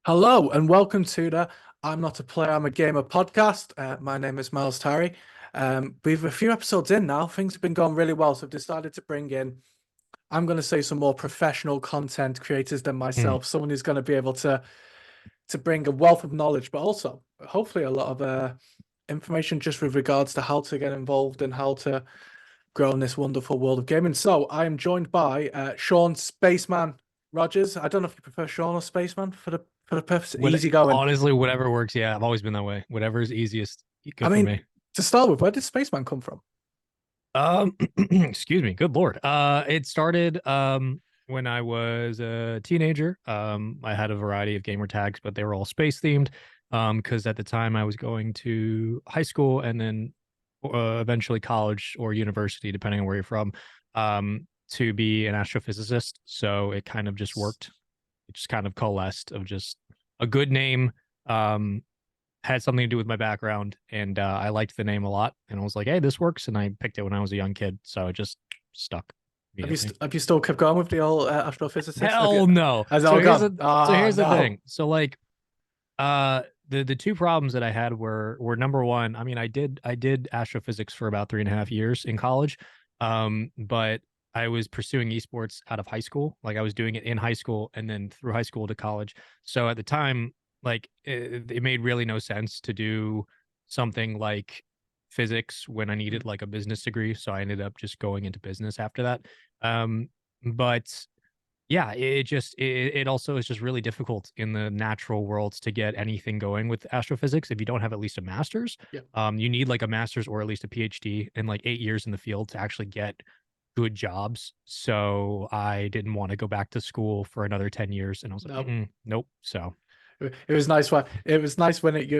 Hello and welcome to the I'm Not a Player, I'm a Gamer podcast. My name is Miles Terry. We've a few episodes in now. Things have been going really well, so I've decided to bring in, I'm going to say, some more professional content creators than Mm. myself. Someone who's going to be able to bring a wealth of knowledge, but also hopefully a lot of information just with regards to how to get involved and how to grow in this wonderful world of gaming. So I am joined by Sean Spaceman Rogers. I don't know if you prefer Sean or Spaceman for the purpose. What Easy going. honestly, whatever works. Yeah, I've always been that way. Whatever is easiest, I good for mean, me. to start with, where did Spaceman come from? Excuse me. Good Lord. It started when I was a teenager. I had a variety of gamer tags, but they were all space themed. Because at the time I was going to high school and then eventually college or university, depending on where you're from, to be an astrophysicist. So it kind of just worked. It just kind of coalesced of just a good name. Um, had something to do with my background, and I liked the name a lot. And I was like, "Hey, this works." And I picked it when I was a young kid, so it just stuck immediately. Have you still kept going with the old astrophysicist? Have you? Hell no. Has it So all here's gone? the so Ah, here's the no. thing. So like the two problems that I had were number one. I mean, I did astrophysics for about 3.5 years in college, but I was pursuing esports out of high school. Like I was doing it in high school and then through high school to college. So at the time, like it made really no sense to do something like physics when I needed like a business degree. So I ended up just going into business after that. But yeah, it also is just really difficult in the natural worlds to get anything going with astrophysics if you don't have at least a master's. Yeah. You need like a master's or at least a PhD and like 8 years in the field to actually get good jobs. So I didn't want to go back to school for another 10 years. And I was like, No. nope. So It was nice when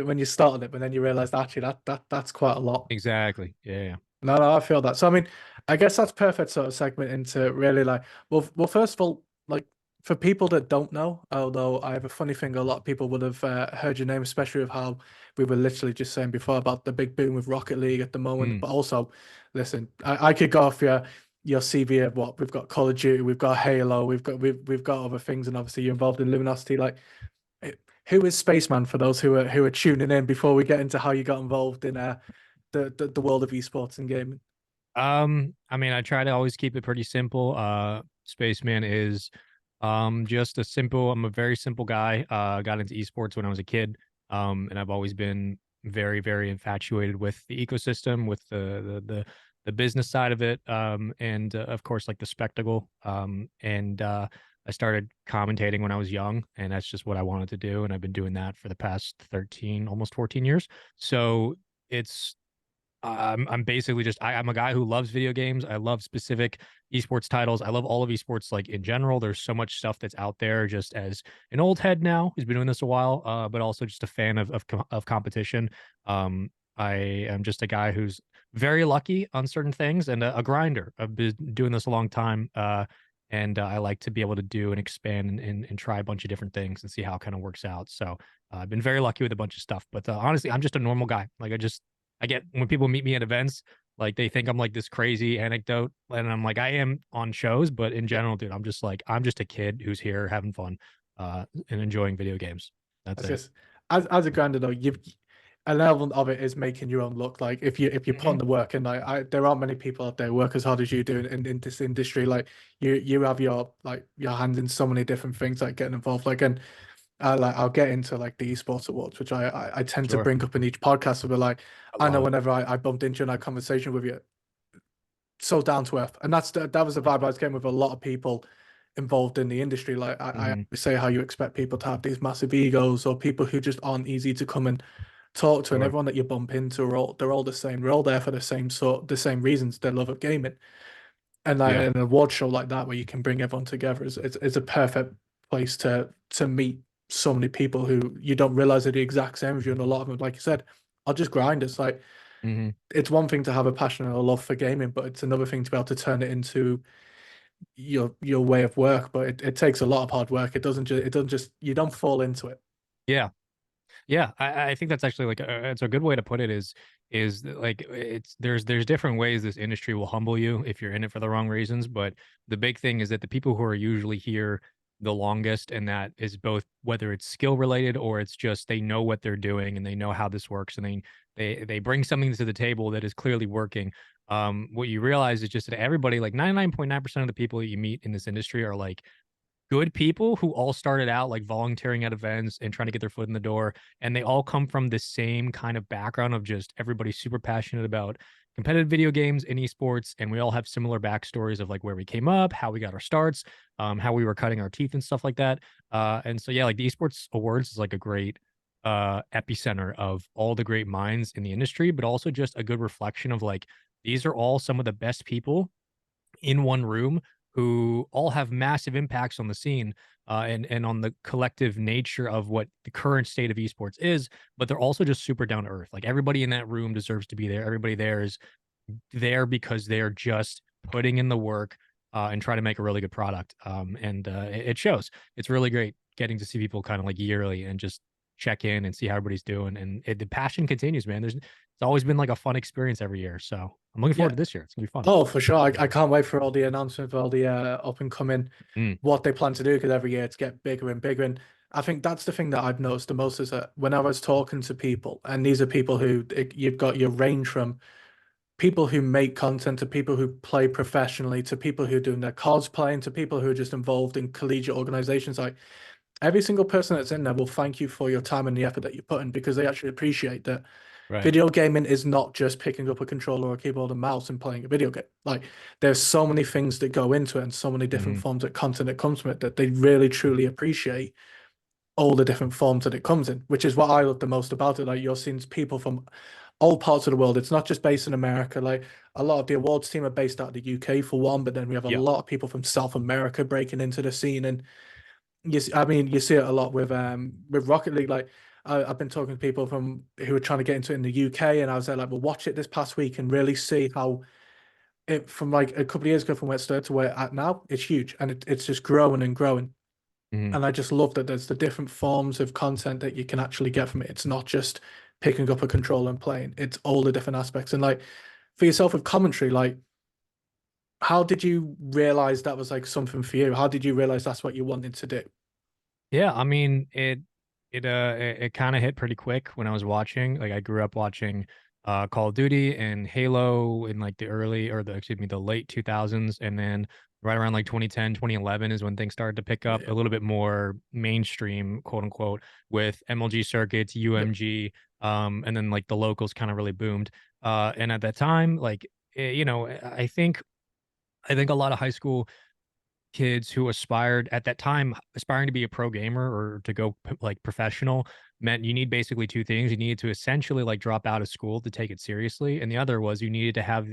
when you started it, but then you realized actually that's quite a lot. exactly. Yeah. No, no, I feel that. So I mean, I guess that's perfect sort of segment into really like well, first of all, like for people that don't know, although I have a funny thing, a lot of people would have heard your name, especially with how we were literally just saying before about the big boom with Rocket League at the moment. Mm, But also, listen, I could go off your CV of what we've got Call of Duty, we've got Halo, we've got other things, and obviously you're involved in Luminosity. Like, eh, who is Spaceman for those who are tuning in before we get into how you got involved in the world of esports and gaming? I mean, I try to always keep it pretty simple. Spaceman is just a simple, I'm a very simple guy. Got into esports when I was a kid. And I've always been very, very infatuated with the ecosystem, with the business side of it. And of course, like the spectacle. And I started commentating when I was young, and that's just what I wanted to do. And I've been doing that for the past 13, almost 14 years. So it's I'm basically just I'm a guy who loves video games. I love specific esports titles. I love all of esports like in general. There's so much stuff that's out there. Just as an old head now who's been doing this a while, but also just a fan of competition. I am just a guy who's very lucky on certain things and a grinder. I've been doing this a long time, and I like to be able to do and expand and try a bunch of different things and see how it kind of works out. So I've been very lucky with a bunch of stuff. But honestly, I'm just a normal guy. Like I get when people meet me at events, like they think I'm like this crazy anecdote, and I'm like I am on shows, but in Yeah. general, dude, I'm just a kid who's here having fun, and enjoying video games. That's That's it. just as a grinder though, you've an element of it is making your own look. Like if you put in Hmm. the work and like there aren't many people out there who work as hard as you do in this industry. Like you have your like your hands in so many different things, like getting involved. Like and like I'll get into like the esports awards, which I tend to Sure, bring up in each podcast. But like I I know love it. whenever I bumped into that conversation with you, so down to earth, and that was the vibe I was getting with a lot of people involved in the industry. Like I Hmm. always say how you expect people to have these massive egos or people who just aren't easy to come and talk to, and Sure. everyone that you bump into are all they're all the same. We're all there for the same reasons, their love of gaming. And like Yeah. an award show like that where you can bring everyone together is a perfect place to meet so many people who you don't realize are the exact same as you, and a lot of them, like you said, are just grinders. Like Hmm. it's one thing to have a passion and a love for gaming, but it's another thing to be able to turn it into your way of work. But it takes a lot of hard work. It doesn't just you don't fall into it. Yeah. Yeah, I think that's actually like it's a good way to put it is that, like it's there's different ways this industry will humble you if you're in it for the wrong reasons, but the big thing is that the people who are usually here the longest, and that is both whether it's skill related or it's just they know what they're doing and they know how this works, and they bring something to the table that is clearly working. What you realize is just that everybody, like 99.9% of the people that you meet in this industry are like good people who all started out like volunteering at events and trying to get their foot in the door. And they all come from the same kind of background of just everybody's super passionate about competitive video games and esports. And we all have similar backstories of like where we came up, how we got our starts, how we were cutting our teeth and stuff like that. And so, yeah, like the esports awards is like a great epicenter of all the great minds in the industry, but also just a good reflection of like, these are all some of the best people in one room who all have massive impacts on the scene and on the collective nature of what the current state of esports is, but they're also just super down to earth. Like everybody in that room deserves to be there. Everybody there is there because they're just putting in the work and try to make a really good product. And it shows. It's really great getting to see people kind of like yearly and just check in and see how everybody's doing. And the passion continues, man. It's always been like a fun experience every year. So I'm looking forward Yeah. to this year. It's gonna be fun. Oh, for sure. I can't wait for all the announcements, all the up and coming, Mm, what they plan to do, because every year it's get bigger and bigger. And I think that's the thing that I've noticed the most is that when I was talking to people, and these are people who you've got your range from people who make content to people who play professionally to people who are doing their cosplaying to people who are just involved in collegiate organizations. Like every single person that's in there will thank you for your time and the effort that you put in because they actually appreciate that right. video gaming is not just picking up a controller or a keyboard and mouse and playing a video game. Like there's so many things that go into it and so many different Hmm. forms of content that comes from it that they really truly appreciate all the different forms that it comes in, which is what I love the most about it. Like you're seeing people from all parts of the world. It's not just based in America. Like a lot of the awards team are based out of the UK for one, but then we have a Yeah. lot of people from South America breaking into the scene. And I mean, you see it a lot with Rocket League. Like I've been talking to people from who are trying to get into it in the UK, and I was there like, well, watch it this past week and really see how it from like a couple of years ago from where it started to where it's at now, it's huge and it's just growing and growing. Hmm. And I just love that there's the different forms of content that you can actually get from it. It's not just picking up a controller and playing. It's all the different aspects. And like for yourself with commentary, like how did you realize that was like something for you? How did you realize that's what you wanted to do? Yeah, I mean, it kind of hit pretty quick when I was watching. Like I grew up watching Call of Duty and Halo in like the early or the excuse me, the late 2000s, and then right around like 2010, 2011 is when things started to pick up Yeah. a little bit more mainstream, quote unquote, with MLG circuits, Yep. UMG, and then like the locals kind of really boomed. And at that time, like you know, I think a lot of high school kids who aspired at that time aspiring to be a pro gamer or to go like professional meant you need basically two things. You needed to essentially like drop out of school to take it seriously, and the other was you needed to have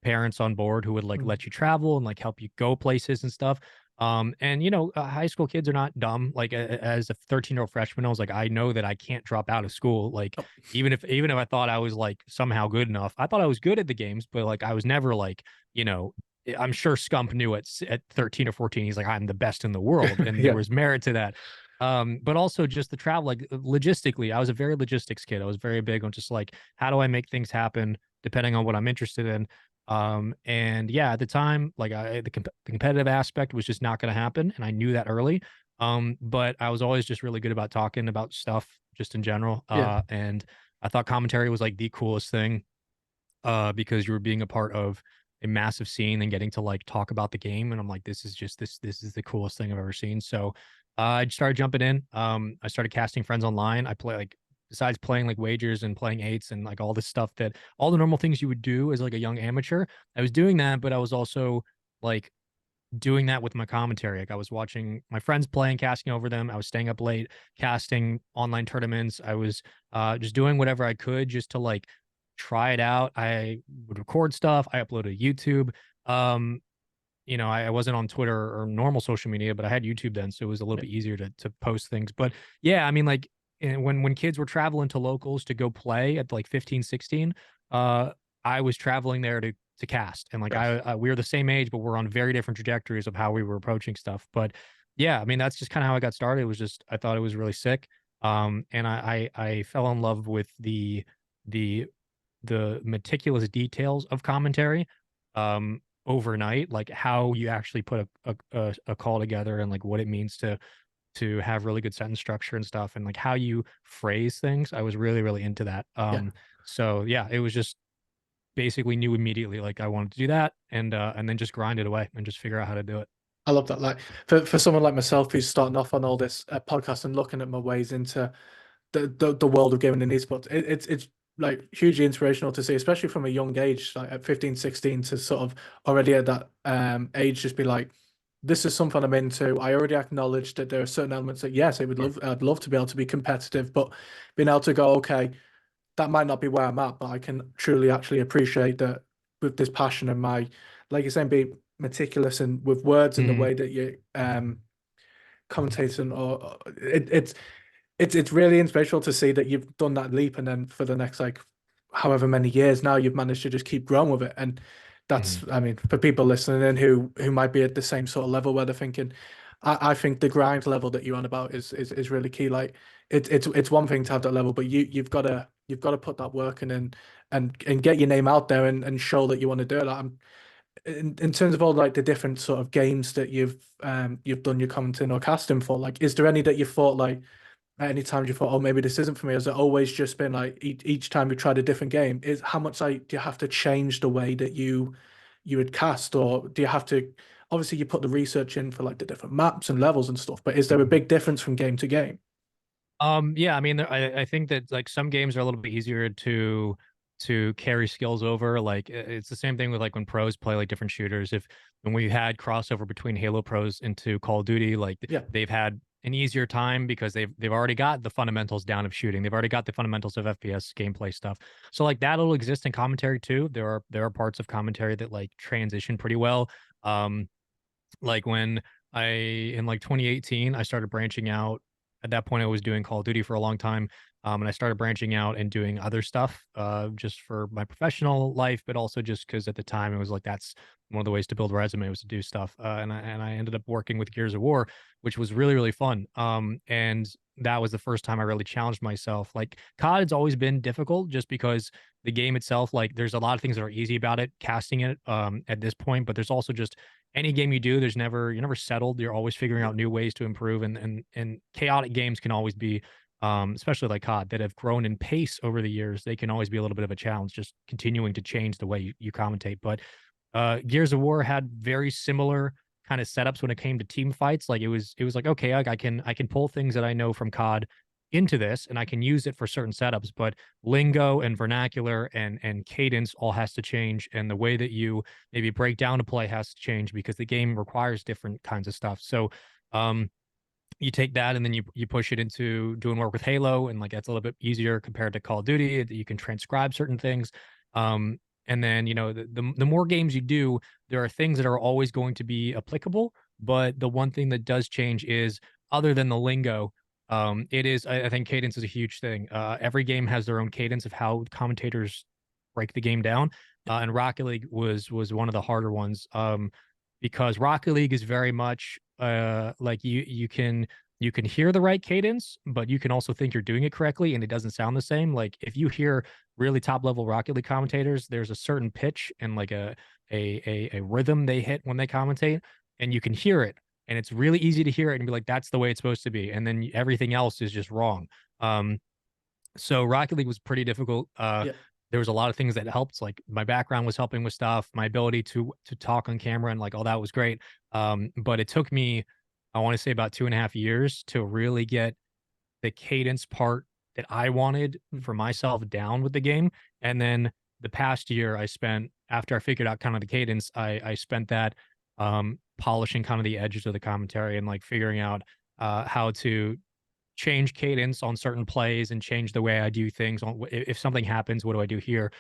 parents on board who would like Mm. let you travel and like help you go places and stuff. And you know, high school kids are not dumb. Like as a 13-year-old freshman, I was like, I know that I can't drop out of school. Like Oh, even if I thought I was like somehow good enough, I thought I was good at the games, but like I was never like, you know, I'm sure Scump knew at 13 or 14, he's like, I'm the best in the world. And there yeah. was merit to that. But also just the travel, like logistically, I was a very logistics kid. I was very big on just like, how do I make things happen depending on what I'm interested in? And yeah, at the time, like the competitive aspect was just not going to happen. And I knew that early. But I was always just really good about talking about stuff just in general. Yeah. And I thought commentary was like the coolest thing because you were being a part of a massive scene and getting to like talk about the game. And I'm like, this is just this is the coolest thing I've ever seen. So I started jumping in. I started casting friends online. I play like besides playing like wagers and playing eights and like all this stuff that all the normal things you would do as like a young amateur. I was doing that, but I was also like doing that with my commentary. Like I was watching my friends playing, casting over them. I was staying up late, casting online tournaments. I was just doing whatever I could just to like try it out. I would record stuff. I uploaded to YouTube. Um, you know, I wasn't on Twitter or normal social media, but I had YouTube then, so it was a little Yeah. bit easier to post things. But yeah, I mean, like when kids were traveling to locals to go play at like 15, 16, uh, I was traveling there to cast, and like Yes. we were the same age, but we're on very different trajectories of how we were approaching stuff. But yeah, I mean, that's just kind of how I got started. It was just I thought it was really sick, and I fell in love with the the meticulous details of commentary. overnight, like how you actually put a call together and like what it means to have really good sentence structure and stuff and like how you phrase things. I was really, really into that. Yeah. So yeah, it was just basically knew immediately like I wanted to do that and then just grind it away and just figure out how to do it. I love that. Like for someone like myself who's starting off on all this podcast and looking at my ways into the world of gaming and esports, it's like hugely inspirational to see, especially from a young age, like at 15, 16, to sort of already at that age just be like, this is something I'm into. I already acknowledge that there are certain elements that yes, I'd love to be able to be competitive, but being able to go, okay, that might not be where I'm at, but I can truly actually appreciate that with this passion and my, like you're saying, be meticulous and with words and the Mhm. way that you commentating or it's really inspirational to see that you've done that leap and then for the next like however many years now you've managed to just keep growing with it. And that's, Mhm. I mean, for people listening in who might be at the same sort of level where they're thinking, I think the grind level that you're on about is really key. Like it's one thing to have that level, but you've got to put that work in and get your name out there and show that you want to do it. Like, in terms of all like the different sort of games that you've done your commenting or casting for, like, is there any that you thought like at any time you thought, oh, maybe this isn't for me? Has it always just been like each time you tried a different game? Is how much like do you have to change the way that you would cast, or do you have to? Obviously, you put the research in for like the different maps and levels and stuff, but is there a big difference from game to game? Yeah, I mean, I think that like some games are a little bit easier to carry skills over. Like it's the same thing with like when pros play like different shooters. If when we had crossover between Halo pros into Call of Duty, like Yeah, they've had an easier time because they've already got the fundamentals down of shooting. They've already got the fundamentals of FPS gameplay stuff. So like that'll exist in commentary too. There are parts of commentary that like transition pretty well. Um, like when I in like 2018, I started branching out. At that point, I was doing Call of Duty for a long time, and I started branching out and doing other stuff, just for my professional life, but also just because at the time it was like that's one of the ways to build a resume was to do stuff. And I ended up working with Gears of War, which was really really fun. And that was the first time I really challenged myself. Like COD has always been difficult, just because the game itself, like there's a lot of things that are easy about it, casting it, at this point, but there's also just any game you do, you're never settled. You're always figuring yeah, out new ways to improve, and chaotic games can always be, especially like COD that have grown in pace over the years. They can always be a little bit of a challenge, just continuing to change the way you commentate. But Gears of War had very similar kind of setups when it came to team fights. Like it was like okay, like I can pull things that I know from COD into this and I can use it for certain setups, but lingo and vernacular and cadence all has to change, and the way that you maybe break down a play has to change because the game requires different kinds of stuff. So um you take that and then you push it into doing work with Halo, and like that's a little bit easier compared to Call of Duty. You can transcribe certain things. Um, and then the more games you do, there are things that are always going to be applicable. But the one thing that does change is other than the lingo, it is I think cadence is a huge thing. Every game has their own cadence of how commentators break the game down. And Rocket League was one of the harder ones. Because Rocket League is very much like you can hear the right cadence, but you can also think you're doing it correctly and it doesn't sound the same. Like if you hear really top level Rocket League commentators, there's a certain pitch and like a rhythm they hit when they commentate, and you can hear it. And it's really easy to hear it and be like, that's the way it's supposed to be. And then everything else is just wrong. Um, so Rocket League was pretty difficult. yeah, There was a lot of things that helped. Like my background was helping with stuff. My ability to talk on camera and like all that was great. But it took me, I want to say about 2.5 years to really get the cadence part that I wanted mm, for myself down with the game. And then the past year I spent after I figured out kind of the cadence, I spent that polishing kind of the edges of the commentary and like figuring out how to change cadence on certain plays and change the way I do things on if something happens, what do I do here?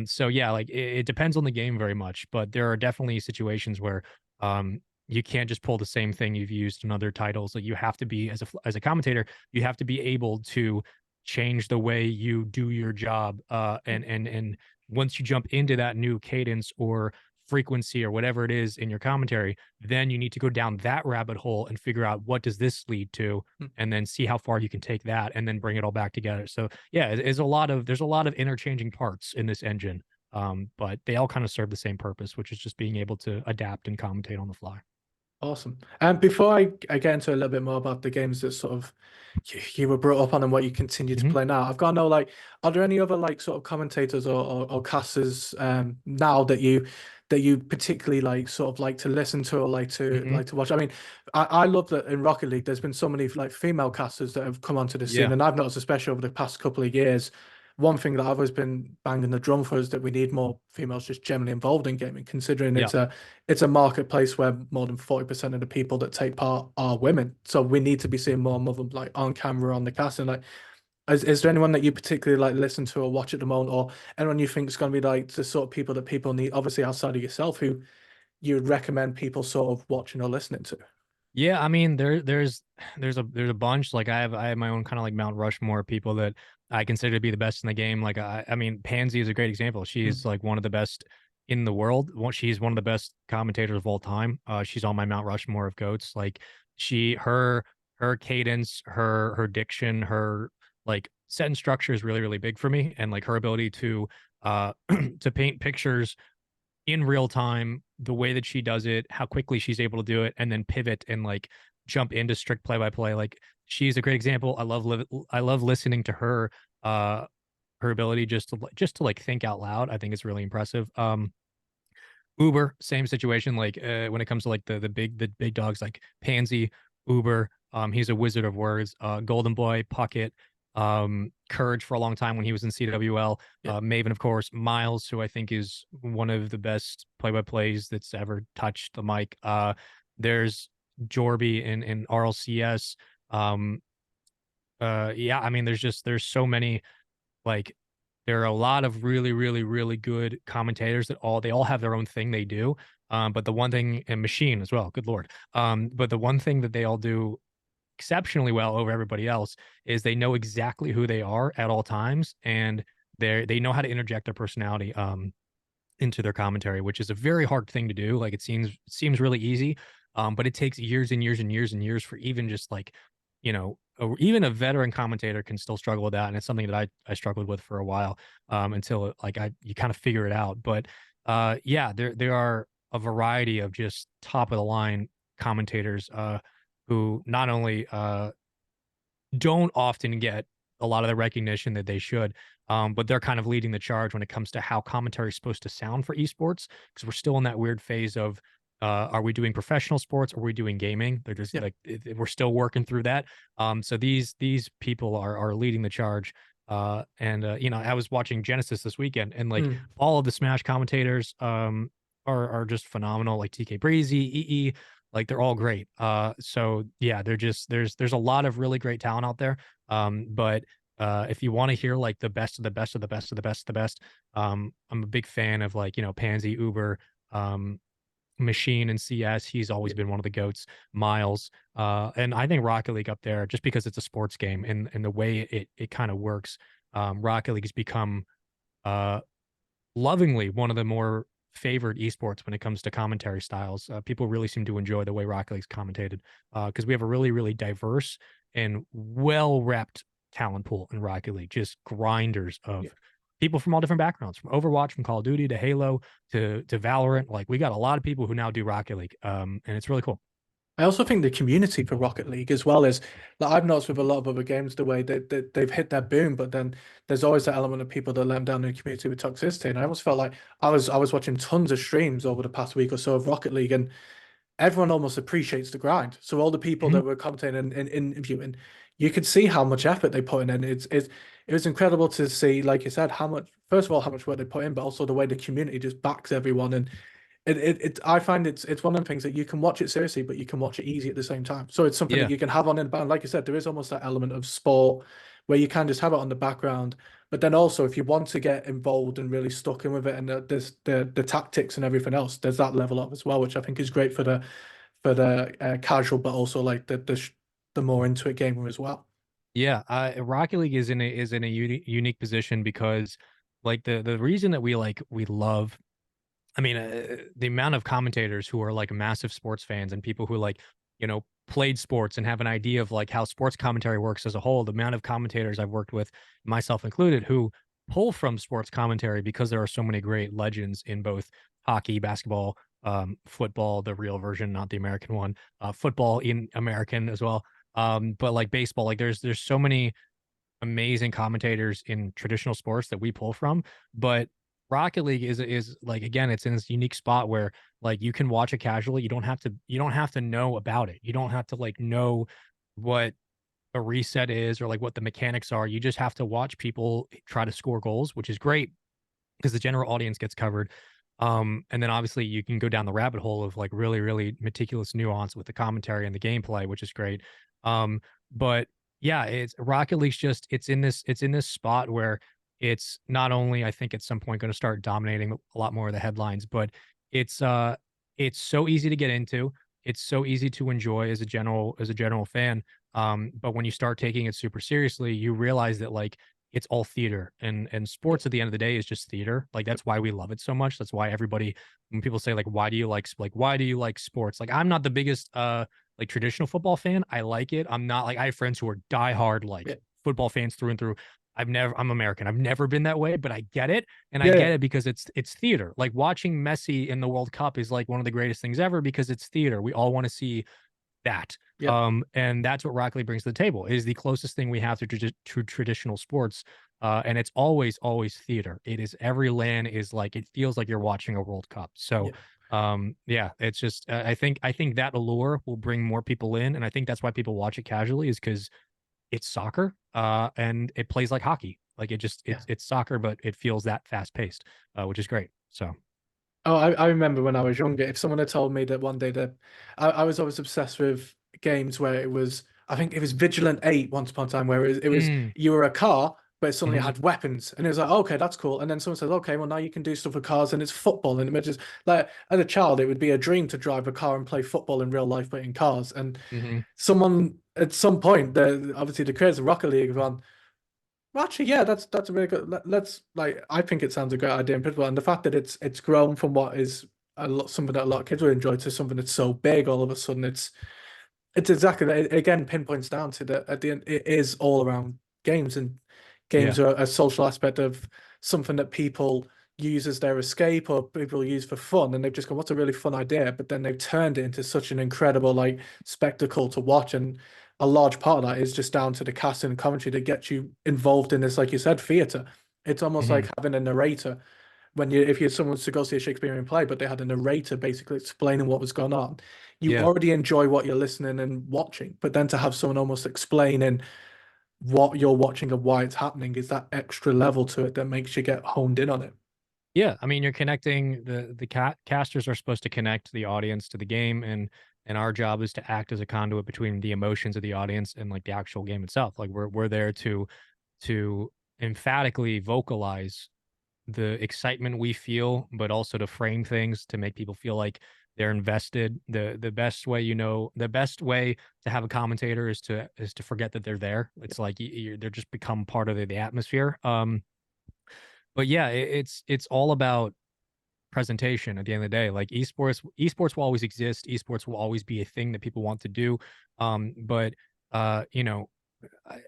So yeah, like it depends on the game very much, but there are definitely situations where you can't just pull the same thing you've used in other titles. Like you have to be as a commentator, you have to be able to change the way you do your job. yeah, And once you jump into that new cadence or frequency or whatever it is in your commentary, then you need to go down that rabbit hole and figure out what does this lead to, mm. and then see how far you can take that and then bring it all back together. So yeah, there's a lot of interchanging parts in this engine. But they all kind of serve the same purpose, which is just being able to adapt and commentate on the fly. Awesome. And before I get into a little bit more about the games that sort of you were brought up on and what you continue to Mhm. play now, I've got to know, like, are there any other like sort of commentators or casters now that you particularly like sort of like to listen to or Mhm. like to watch? I mean, I love that in Rocket League there's been so many like female casters that have come onto the scene, Yeah. and I've noticed especially over the past couple of years. One thing that I've always been banging the drum for is that we need more females just generally involved in gaming, considering Yeah. it's a marketplace where more than 40% of the people that take part are women. So we need to be seeing more of them like on camera on the cast. And like, is there anyone that you particularly like listen to or watch at the moment, or anyone you think is going to be like the sort of people that people need, obviously outside of yourself, who you would recommend people sort of watching or listening to? Yeah, I mean, there's a bunch. Like I have my own kind of like Mount Rushmore of people that I consider to be the best in the game. Like I mean, Pansy is a great example. She's Mm. like one of the best in the world. She's one of the best commentators of all time. She's on my Mount Rushmore of goats. Like her cadence, her diction, her like sentence structure is really really big for me, and like her ability to to paint pictures in real time, the way that she does it, how quickly she's able to do it, and then pivot and like jump into strict play by play. Like she's a great example. I love listening to her. Her ability just to like think out loud. I think it's really impressive. Uber, same situation. Like when it comes to like the big dogs like Pansy, Uber. He's a wizard of words. Golden Boy, Puckett, Courage for a long time when he was in CWL. Yeah. Maven, of course. Miles, who I think is one of the best play-by-plays that's ever touched the mic. There's Jorby in RLCS. Um, yeah, I mean, there's so many like there are a lot of really, really, really good commentators that they all have their own thing they do. But the one thing and Machine as well, good lord. But the one thing that they all do exceptionally well over everybody else is they know exactly who they are at all times, and they know how to interject their personality into their commentary, which is a very hard thing to do. Like it seems really easy, but it takes years and years and years and years for even just like, even a veteran commentator can still struggle with that, and it's something that I struggled with for a while until like you kind of figure it out. But yeah, there are a variety of just top of the line commentators who not only don't often get a lot of the recognition that they should. But they're kind of leading the charge when it comes to how commentary is supposed to sound for esports, because we're still in that weird phase of are we doing professional sports or are we doing gaming? They're just Yeah. like we're still working through that. So these people are leading the charge. And I was watching Genesis this weekend, and like Mm. all of the Smash commentators are just phenomenal. Like TK Breezy, EE, like they're all great. So yeah, they're just there's a lot of really great talent out there. But if you want to hear like the best of the best of the best of the best of the best, I'm a big fan of like Pansy, Uber, Machine, and CS. He's always Yeah. been one of the goats. Miles, and I think Rocket League up there just because it's a sports game and the way it kind of works. Rocket League has become uh lovingly one of the more favored esports when it comes to commentary styles. People really seem to enjoy the way Rocket League's commentated because we have a really, really diverse and well-repped talent pool in Rocket League. Just grinders Yeah. of people from all different backgrounds, from Overwatch, from Call of Duty to Halo to Valorant. Like we got a lot of people who now do Rocket League, and it's really cool. I also think the community for Rocket League as well is like I've noticed with a lot of other games the way that they've hit their boom, but then there's always that element of people that let them down in the community with toxicity. And I almost felt like I was watching tons of streams over the past week or so of Rocket League, and everyone almost appreciates the grind. So all the people Mhm. that were commentating and interviewing, you could see how much effort they put in. It was incredible to see, like you said, how much first of all how much work they put in, but also the way the community just backs everyone. And I find it's one of the things that you can watch it seriously, but you can watch it easy at the same time. So it's something that Yeah. you can have on in the background. Like you said, there is almost that element of sport where you can just have it on the background. But then also, if you want to get involved and really stuck in with it, and there's the tactics and everything else, there's that level up as well, which I think is great for the casual, but also like the more into it gamer as well. Yeah, Rocket League is in a unique position because like the reason that we love, I mean, the amount of commentators who are like massive sports fans and people who like, played sports and have an idea of like how sports commentary works as a whole. The amount of commentators I've worked with, myself included, who pull from sports commentary because there are so many great legends in both hockey, basketball, football, the real version, not the American one, football in American as well. But like baseball, like there's so many amazing commentators in traditional sports that we pull from, but Rocket League is like again, it's in this unique spot where like you can watch it casually. You don't have to know about it. You don't have to like know what a reset is or like what the mechanics are. You just have to watch people try to score goals, which is great because the general audience gets covered. And then obviously you can go down the rabbit hole of like really, really meticulous nuance with the commentary and the gameplay, which is great. Um, but yeah, it's Rocket League's just it's in this spot where it's not only I think at some point going to start dominating a lot more of the headlines, but it's uh it's so easy to get into. It's so easy to enjoy as a general fan. But when you start taking it super seriously, you realize that like it's all theater and Yeah, sports at the end of the day is just theater. Like that's why we love it so much. That's why everybody when people say like why do you like sports? Like I'm not the biggest like traditional football fan. I like it. I'm not like I have friends who are diehard yeah, like football fans through and through. I'm American. I've never been that way, but I get it. And I yeah, yeah, get it because it's theater. Like watching Messi in the World Cup is like one of the greatest things ever because it's theater. We all want to see that. yeah, And that's what Rocket League brings to the table is the closest thing we have to traditional sports. And it's always, always theater. It is every LAN is like, it feels like you're watching a World Cup. So, yeah, yeah, it's just, I think that allure will bring more people in. And I think that's why people watch it casually is because it's soccer, and it plays like hockey. Like it just, yeah. it's soccer, but it feels that fast paced, which is great. So, Oh, I remember when I was younger, if someone had told me that one day that I was always obsessed with games where it was, I think it was Vigilant 8 once upon a time, where it was mm, you were a car, but it suddenly mhm, had weapons. And it was like, okay, that's cool. And then someone says, okay, well, now you can do stuff with cars and it's football. And it just like as a child, it would be a dream to drive a car and play football in real life, but in cars. And mhm. someone at some point, obviously the creators of Rocket League have gone, well, actually, yeah, that's a really good. Let's like, I think it sounds a great idea in principle, and the fact that it's grown from what is a lot something that a lot of kids would enjoy to something that's so big all of a sudden, it's exactly that. It again pinpoints down to that at the end, it is all around games, and Yeah. games are a social aspect of something that people use as their escape or people use for fun, and they've just gone, "What's a really fun idea?" But then they've turned it into such an incredible like spectacle to watch, and a large part of that is just down to the cast and commentary that gets you involved in this, like you said, theatre. It's almost Mhm. like having a narrator when you if you someone was to go see a Shakespearean play, but they had a narrator basically explaining what was going on, you Yeah. already enjoy what you're listening and watching. But then to have someone almost explaining what you're watching and why it's happening is that extra level to it that makes you get honed in on it. Yeah, I mean, you're connecting casters are supposed to connect the audience to the game, and our job is to act as a conduit between the emotions of the audience and like the actual game itself. Like we're there to emphatically vocalize the excitement we feel, but also to frame things to make people feel like they're invested. The best way, the best way to have a commentator is to forget that they're there. It's like they're just become part of the atmosphere. But yeah, it's all about presentation at the end of the day. Like esports will always exist. Esports will always be a thing that people want to do. But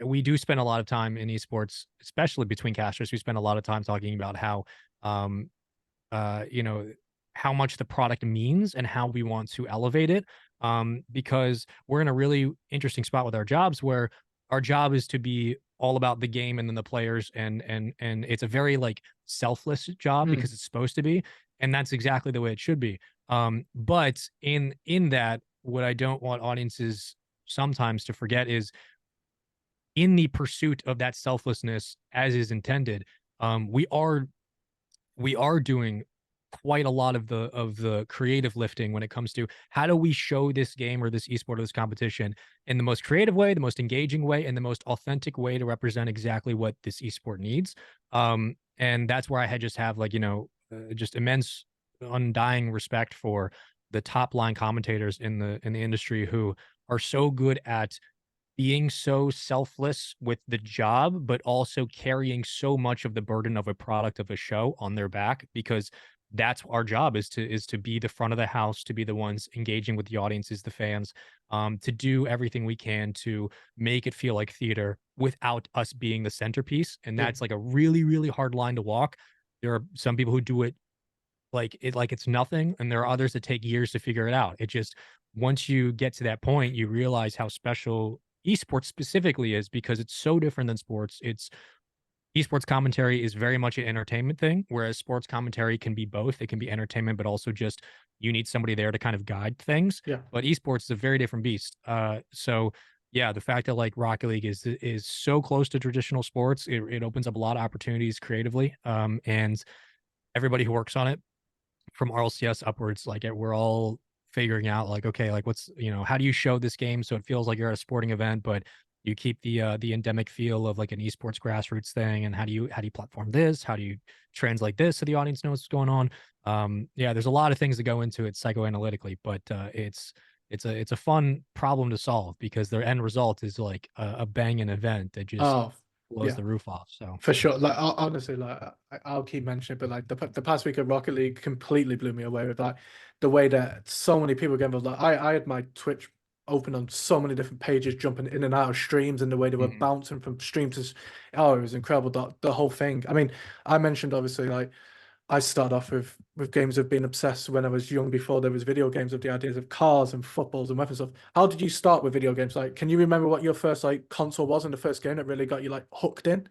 we do spend a lot of time in esports, especially between casters. We spend a lot of time talking about how um you know how much the product means and how we want to elevate it, because we're in a really interesting spot with our jobs where our job is to be all about the game and then the players, and it's a very like selfless job Mm, because it's supposed to be, and that's exactly the way it should be. But in that, what I don't want audiences sometimes to forget is in the pursuit of that selflessness as is intended, we are doing quite a lot of the creative lifting when it comes to how do we show this game or this esport or this competition in the most creative way, the most engaging way, and the most authentic way to represent exactly what this esport needs. And that's where I had just have like just immense undying respect for the top line commentators in the industry who are so good at being so selfless with the job, but also carrying so much of the burden of a product of a show on their back because that's our job, is to be the front of the house, to be the ones engaging with the audiences, the fans, to do everything we can to make it feel like theater without us being the centerpiece. And Yeah. that's like a really, really hard line to walk. There are some people who do it like it's nothing, and there are others that take years to figure it out. It just once you get to that point, you realize how special esports specifically is because it's so different than sports. It's esports commentary is very much an entertainment thing, whereas sports commentary can be both. It can be entertainment, but also just you need somebody there to kind of guide things. Yeah. But esports is a very different beast. So yeah, the fact that like Rocket League is so close to traditional sports, it opens up a lot of opportunities creatively. And everybody who works on it from RLCS upwards, like we're all figuring out like, okay, like what's how do you show this game so it feels like you're at a sporting event, but you keep the endemic feel of like an esports grassroots thing, and how do you platform this? How do you translate this so the audience knows what's going on? Yeah, there's a lot of things that go into it psychoanalytically, but it's a fun problem to solve because their end result is like a banging event that just Oh, blows yeah. the roof off. So For sure. Like honestly, like I'll keep mentioning it, but like the past week of Rocket League completely blew me away with like the way that so many people get involved. Like I had my Twitch open on so many different pages, jumping in and out of streams, and the way they were mhm. bouncing from stream to oh, it was incredible. The whole thing. I mean, I mentioned obviously like I started off with games of being obsessed when I was young before there was video games of the ideas of cars and footballs and weapons stuff. How did you start with video games? Like, can you remember what your first like console was and the first game that really got you like hooked in?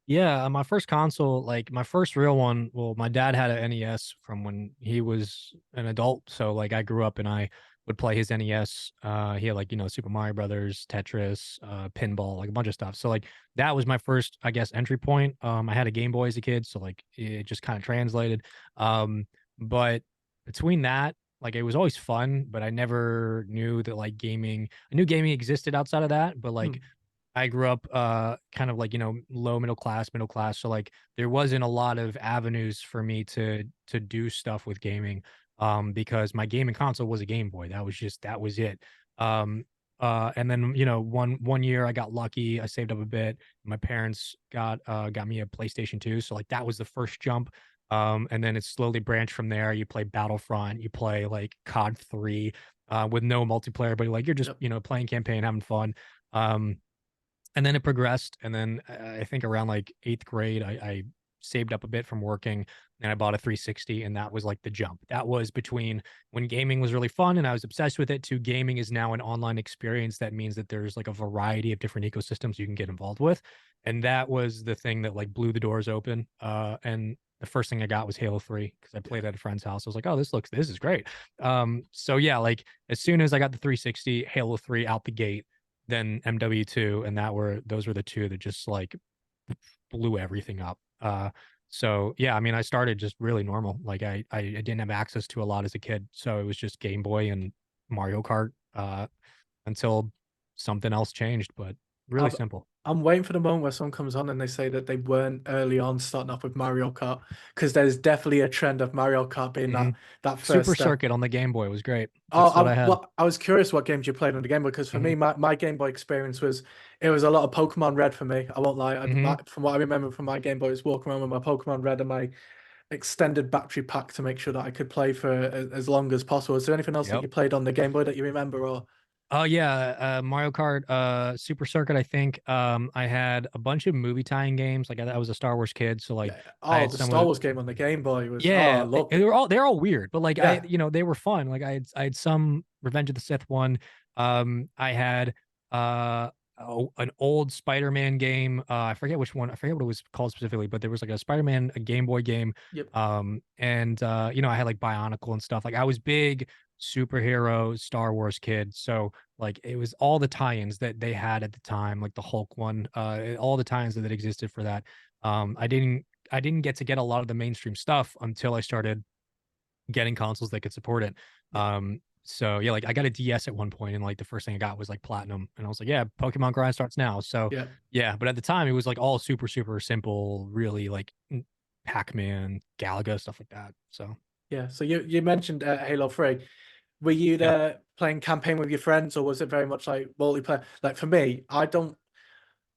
Yeah, my first console, like my first real one, well, my dad had an NES from when he was an adult. So like I grew up and I would play his NES. He had like, Super Mario Brothers, Tetris, pinball, like a bunch of stuff. So like that was my first, I guess, entry point. I had a Game Boy as a kid, so like it just kind of translated. But between that, like it was always fun, but I never knew that like gaming, I knew gaming existed outside of that, but like Hmm. I grew up kind of like, low middle class. So like there wasn't a lot of avenues for me to do stuff with gaming because my gaming console was a Game Boy. That was it. Um and then, one year I got lucky. I saved up a bit. My parents got me a PlayStation 2. So like that was the first jump. And then it slowly branched from there. You play Battlefront, you play like COD 3 with no multiplayer, but like you're just, Yep. playing campaign, having fun. Um and then it progressed, and then I think around like 8th grade, I saved up a bit from working, and I bought a 360, and that was like the jump. That was between when gaming was really fun and I was obsessed with it to gaming is now an online experience. That means that there's like a variety of different ecosystems you can get involved with, and that was the thing that like blew the doors open. And the first thing I got was Halo 3 because I Yeah. played at a friend's house. I was like, "Oh, this is great." So yeah, like as soon as I got the 360, Halo 3 out the gate, then MW2, and those were the 2 that just, like, blew everything up. So, yeah, I mean, I started just really normal, like, I didn't have access to a lot as a kid, so it was just Game Boy and Mario Kart, until something else changed, but really I've, simple. I'm waiting for the moment where someone comes on and they say that they weren't early on starting off with Mario Kart because there's definitely a trend of Mario Kart being Mhm. that first Super step. Circuit on the Game Boy was great. Oh, That's what I had. I was curious what games you played on the Game Boy because for me, Mhm, my Game Boy experience was it was a lot of Pokemon Red for me. I won't lie. mhm, From what I remember from my Game Boy, was walking around with my Pokemon Red and my extended battery pack to make sure that I could play for as long as possible. Is there anything else that yep. you played on the Game Boy that you remember? Or Oh yeah, Mario Kart, Super Circuit. I think I had a bunch of movie tie-in games. Like I was a Star Wars kid, so like yeah, I oh, had the some Star of Wars game on the Game Boy was oh, I yeah, loved they it. were all weird, but like Yeah, they were fun. Like I had some Revenge of the Sith one. I had an old Spider-Man game. I forget which one. I forget what it was called specifically, but there was like a Spider-Man a Game Boy game. yep, And I had like Bionicle and stuff. Like I was big superhero Star Wars kid, so like it was all the tie-ins that they had at the time, like the Hulk one, all the tie-ins that existed for that. I didn't get to get a lot of the mainstream stuff until I started getting consoles that could support it. yeah, So yeah, like I got a DS at one point, and like the first thing I got was like Platinum, and I was like, yeah, Pokemon Grind starts now. So yeah, yeah, but at the time it was like all super super simple, really like Pac-Man, Galaga, stuff like that. So yeah. So you mentioned Halo 3. Were you yeah. there playing campaign with your friends, or was it very much like multiplayer? Like for me, I don't.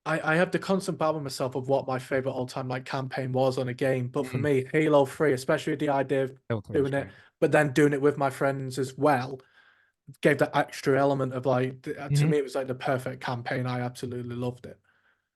I have the constant battle with myself of what my favorite all-time like campaign was on a game. But for Mm. me, Halo 3, especially the idea of Halo 3 was doing it, great. but then doing it with my friends as well, gave that extra element of like to Mhm. me it was like the perfect campaign. I absolutely loved it.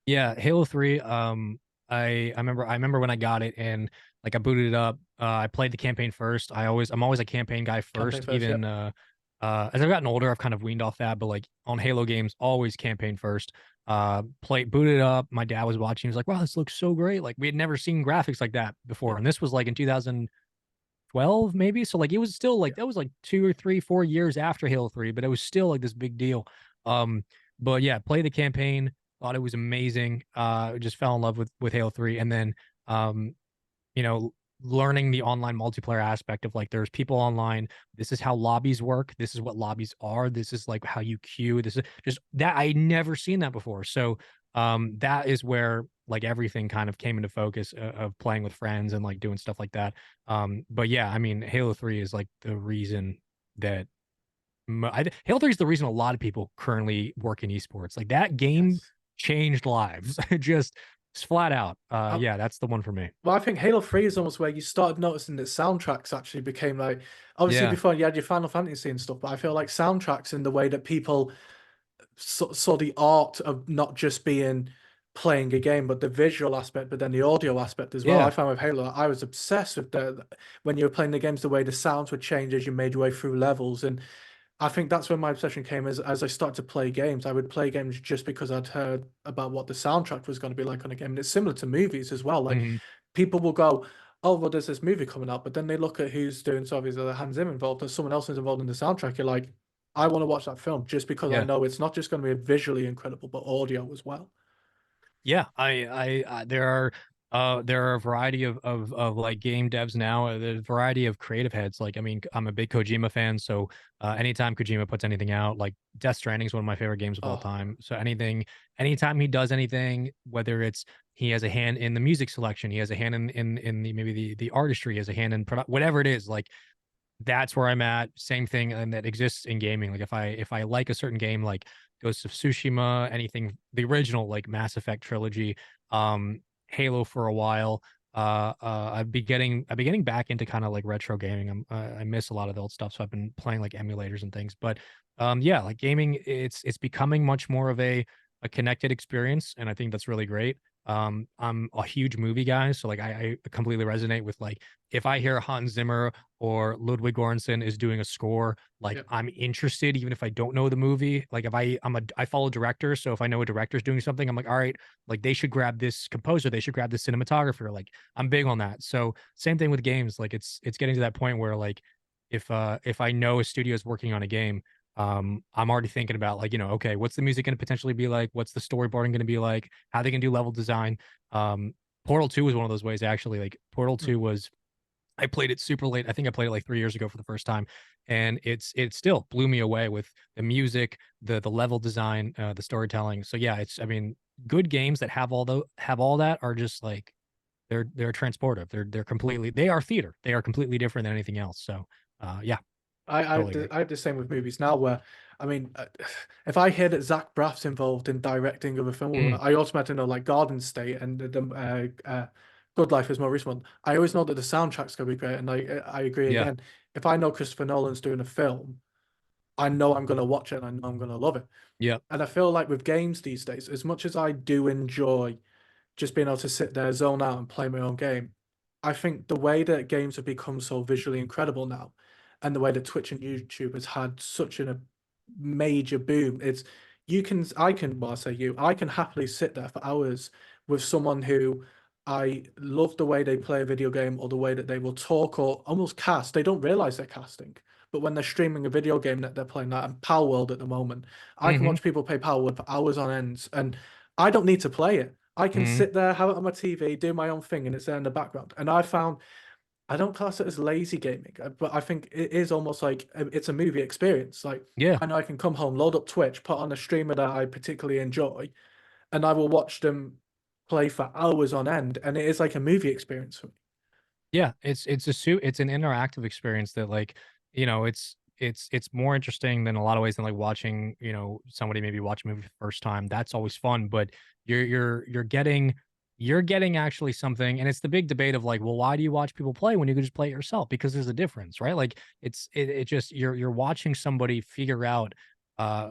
Yeah, Halo 3, I remember when I got it and like I booted it up. I played the campaign first. I'm always a campaign guy Campaign first, first, even yep. as I've gotten older, I've kind of weaned off that, but like on Halo games, always campaign first. Booted it up. My dad was watching, he was like, "Wow, this looks so great." Like we had never seen graphics like that before. Yeah, And this was like in 2012 maybe. So like it was still like yeah. that was like 2 or 3, 4 years after Halo 3, but it was still like this big deal. Um, but yeah, play the campaign, thought it was amazing. Just fell in love with Halo 3. And then um, you know, learning the online multiplayer aspect of like there's people online. This is how lobbies work. This is what lobbies are. This is like how you queue. This is just that I never seen that before. So that is where like everything kind of came into focus of playing with friends and like doing stuff like that. But yeah, I mean, Halo 3 is like the reason that Halo 3 is the reason a lot of people currently work in esports. Like that game Yes. changed lives. Just flat out. I, Yeah, that's the one for me. well, I think Halo 3 is almost where you started noticing that soundtracks actually became like obviously Yeah. before you had your Final Fantasy and stuff, but I feel like soundtracks in the way that people saw the art of not just being playing a game, but the visual aspect, but then the audio aspect as well. I Yeah. found with Halo, I was obsessed with the when you were playing the games, the way the sounds would change as you made your way through levels. And I think that's when my obsession came as I started to play games. I would play games just because I'd heard about what the soundtrack was going to be like on a game. And it's similar to movies as well. Like Mhm. people will go, oh, well, there's this movie coming out, but then they look at who's doing so obviously the Hans Zimmer involved and someone else is involved in the soundtrack. You're like, I want to watch that film just because I Yeah. know it's not just going to be visually incredible, but audio as well. Yeah. There are a variety of like game devs now. There's a variety of creative heads. Like, I mean, I'm a big Kojima fan, so anytime Kojima puts anything out, like Death Stranding is one of my favorite games of all Oh, time. So anytime he does anything, whether it's he has a hand in the music selection, he has a hand in the maybe the artistry, he has a hand in whatever it is, like that's where I'm at. Same thing, and that exists in gaming. Like if I like a certain game, like Ghost of Tsushima, anything, the original like Mass Effect trilogy, Halo for a while. I've been getting back into kind of like retro gaming. I miss a lot of the old stuff, so I've been playing like emulators and things. But yeah, like gaming, it's becoming much more of a connected experience, and I think that's really great. I'm a huge movie guy, so like I completely resonate with like if I hear Hans Zimmer or Ludwig Göransson is doing a score, like yeah. I'm interested even if I don't know the movie. Like if I follow directors, so if I know a director's doing something, I'm like, all right, like they should grab this composer, they should grab this cinematographer. Like I'm big on that. So same thing with games. Like it's getting to that point where like if I know a studio is working on a game, I'm already thinking about like, okay, what's the music going to potentially be like? What's the storyboarding going to be like? How they can do level design. Um, Portal 2 was one of those ways actually. Like Portal Mm. 2 was I played it super late. I think I played it like 3 years ago for the first time, and it still blew me away with the music, the level design, the storytelling. So yeah, it's I mean, good games that have all that are just like they're transportive. They are theater. They are completely different than anything else. So yeah, totally agree. I have the same with movies now where, I mean, if I hear that Zach Braff's involved in directing of a film, Mm, I automatically know like Garden State and Good Life is more recent one. I always know that the soundtrack's gonna be great, and I agree yeah, again. If I know Christopher Nolan's doing a film, I know I'm gonna watch it and I know I'm gonna love it. yeah, And I feel like with games these days, as much as I do enjoy just being able to sit there, zone out, and play my own game. I think the way that games have become so visually incredible now, and the way that Twitch and YouTube has had such a major boom, I can, well, I say you, I can happily sit there for hours with someone who I love the way they play a video game or the way that they will talk or almost cast. They don't realize they're casting. But when they're streaming a video game that they're playing that and Power World at the moment, I can hmm watch people play Power World for hours on ends, and I don't need to play it. I can hmm sit there, have it on my TV, do my own thing, and it's there in the background. And I found I don't class it as lazy gaming, but I think it is almost like it's a movie experience. Like yeah. I know I can come home, load up Twitch, put on a streamer that I particularly enjoy, and I will watch them play for hours on end, and it is like a movie experience for me. Yeah, it's an interactive experience that like, it's it's more interesting than a lot of ways than like watching, somebody maybe watch a movie for the first time. That's always fun, but you're getting actually something, and it's the big debate of like, well, why do you watch people play when you could just play it yourself? Because there's a difference, right? Like it just you're watching somebody figure out uh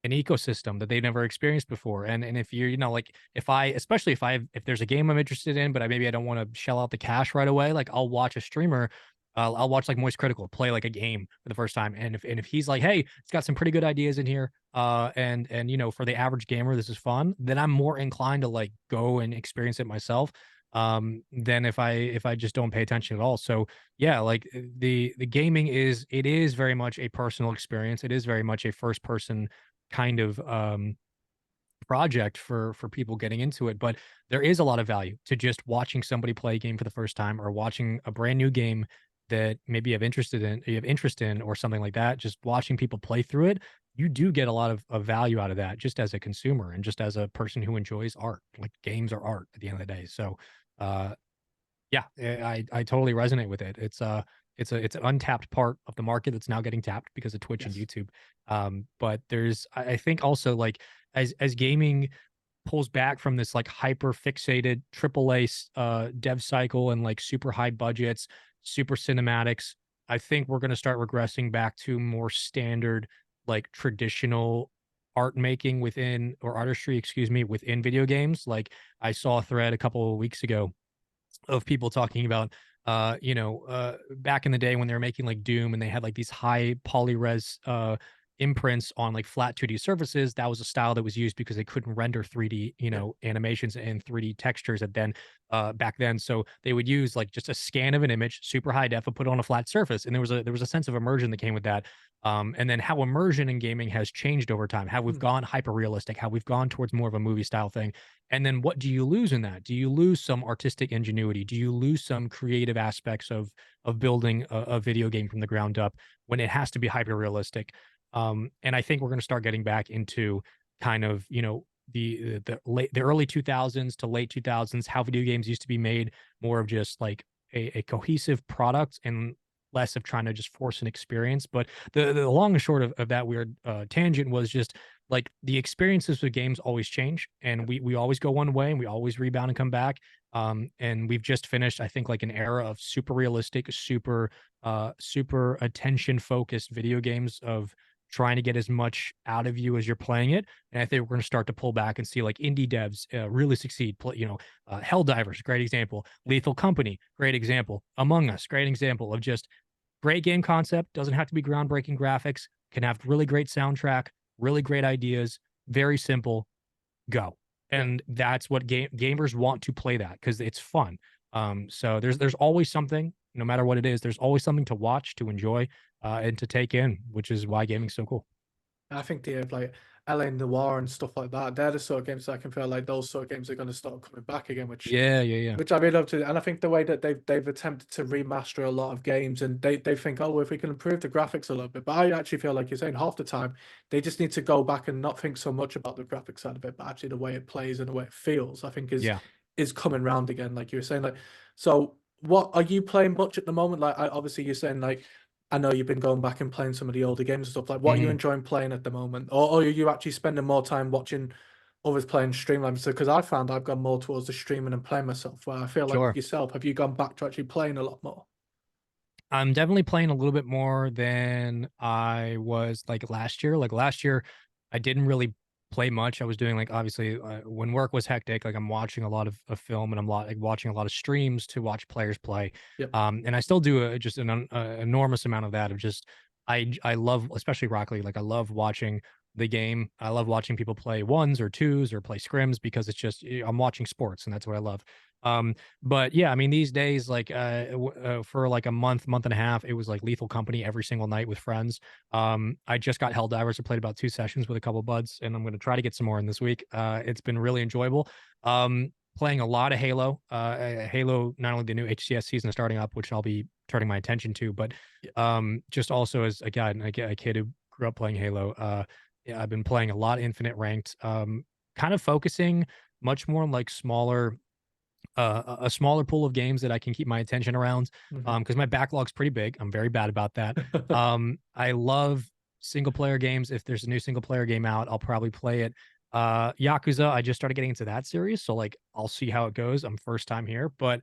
an ecosystem that they've never experienced before. And if you're, like if I, especially if there's a game I'm interested in, but maybe I don't want to shell out the cash right away, like I'll watch a streamer. I'll watch like Moist Critical play like a game for the first time, and if he's like, hey, it's got some pretty good ideas in here, and for the average gamer, this is fun, then I'm more inclined to like go and experience it myself, than if I just don't pay attention at all. So yeah, like the gaming is very much a personal experience. It is very much a first person kind of project for people getting into it, but there is a lot of value to just watching somebody play a game for the first time, or watching a brand new game that maybe you have interest in, or something like that. Just watching people play through it, you do get a lot of value out of that, just as a consumer and just as a person who enjoys art. Like games are art at the end of the day. So uh yeah, I totally resonate with it. It's an untapped part of the market that's now getting tapped because of Twitch and Yes. YouTube. But I think also, like, as gaming pulls back from this like hyper fixated AAA dev cycle and like super high budgets, super cinematics, I think we're going to start regressing back to more standard, like traditional art making within, or artistry, excuse me, within video games. Like I saw a thread a couple of weeks ago of people talking about back in the day when they were making like Doom, and they had like these high polyres imprints on like flat 2D surfaces. That was a style that was used because they couldn't render 3D, Yeah. animations and 3D textures at then back then. So they would use like just a scan of an image, super high def, and put it on a flat surface. And there was a sense of immersion that came with that. And then how immersion in gaming has changed over time, how we've Mm. gone hyper realistic, how we've gone towards more of a movie style thing. And then what do you lose in that? Do you lose some artistic ingenuity? Do you lose some creative aspects of building a video game from the ground up when it has to be hyper realistic? And I think we're going to start getting back into kind of, the early 2000s to late 2000s, how video games used to be made, more of just like a cohesive product and less of trying to just force an experience. But the long and short of that weird tangent was just like the experiences with games always change, and we always go one way and we always rebound and come back. And we've just finished, I think, like an era of super realistic, super attention focused video games, of trying to get as much out of you as you're playing it. And I think we're going to start to pull back and see like indie devs really succeed. Helldivers, great example. Lethal Company, great example. Among Us, great example of just great game concept. Doesn't have to be groundbreaking graphics. Can have really great soundtrack, really great ideas. Very simple. Go. Yeah. And that's what gamers want to play, that because it's fun. So there's always something, no matter what it is. There's always something to watch, to enjoy, and to take in, which is why gaming's so cool. I think they have like LA Noir and stuff like that. They're the sort of games that I can feel like those sort of games are going to start coming back again, Yeah, yeah, yeah. which I really love to. And I think the way that they've attempted to remaster a lot of games, and they think, oh, if we can improve the graphics a little bit. But I actually feel like you're saying half the time they just need to go back and not think so much about the graphics side of it, but actually the way it plays and the way it feels, I think Yeah. is coming round again, like you were saying. Like, so what are you playing much at the moment? Like, obviously you're saying like, I know you've been going back and playing some of the older games and stuff. Like, what are you Mhm. enjoying playing at the moment, or are you actually spending more time watching others playing Streamline? So, because I found I've gone more towards the streaming and playing myself, where I feel like with Sure. yourself, have you gone back to actually playing a lot more? I'm definitely playing a little bit more than I was like last year. Like last year, I didn't really play much. I was doing like, obviously, when work was hectic, like I'm watching a lot of film, and like watching a lot of streams to watch players play. Yep. And I still do just an enormous amount of that, of just I love, especially Rocket League. Like I love watching the game. I love watching people play ones or twos or play scrims, because it's just I'm watching sports, and that's what I love. Um, but yeah, I mean, these days, like for like a month and a half, it was like Lethal Company every single night with friends. I just got Helldivers. I played about 2 sessions with a couple buds, and I'm going to try to get some more in this week. It's been really enjoyable. Playing a lot of Halo. Halo, not only the new HCS season is starting up, which I'll be turning my attention to, but Yeah. just also as a kid who grew up playing Halo. Yeah, I've been playing a lot of Infinite Ranked. Kind of focusing much more on like smaller a smaller pool of games that I can keep my attention around, Mhm. because my backlog's pretty big. I'm very bad about that. I love single player games. If there's a new single player game out, I'll probably play it. Yakuza, I just started getting into that series, so like I'll see how it goes. I'm first time here, but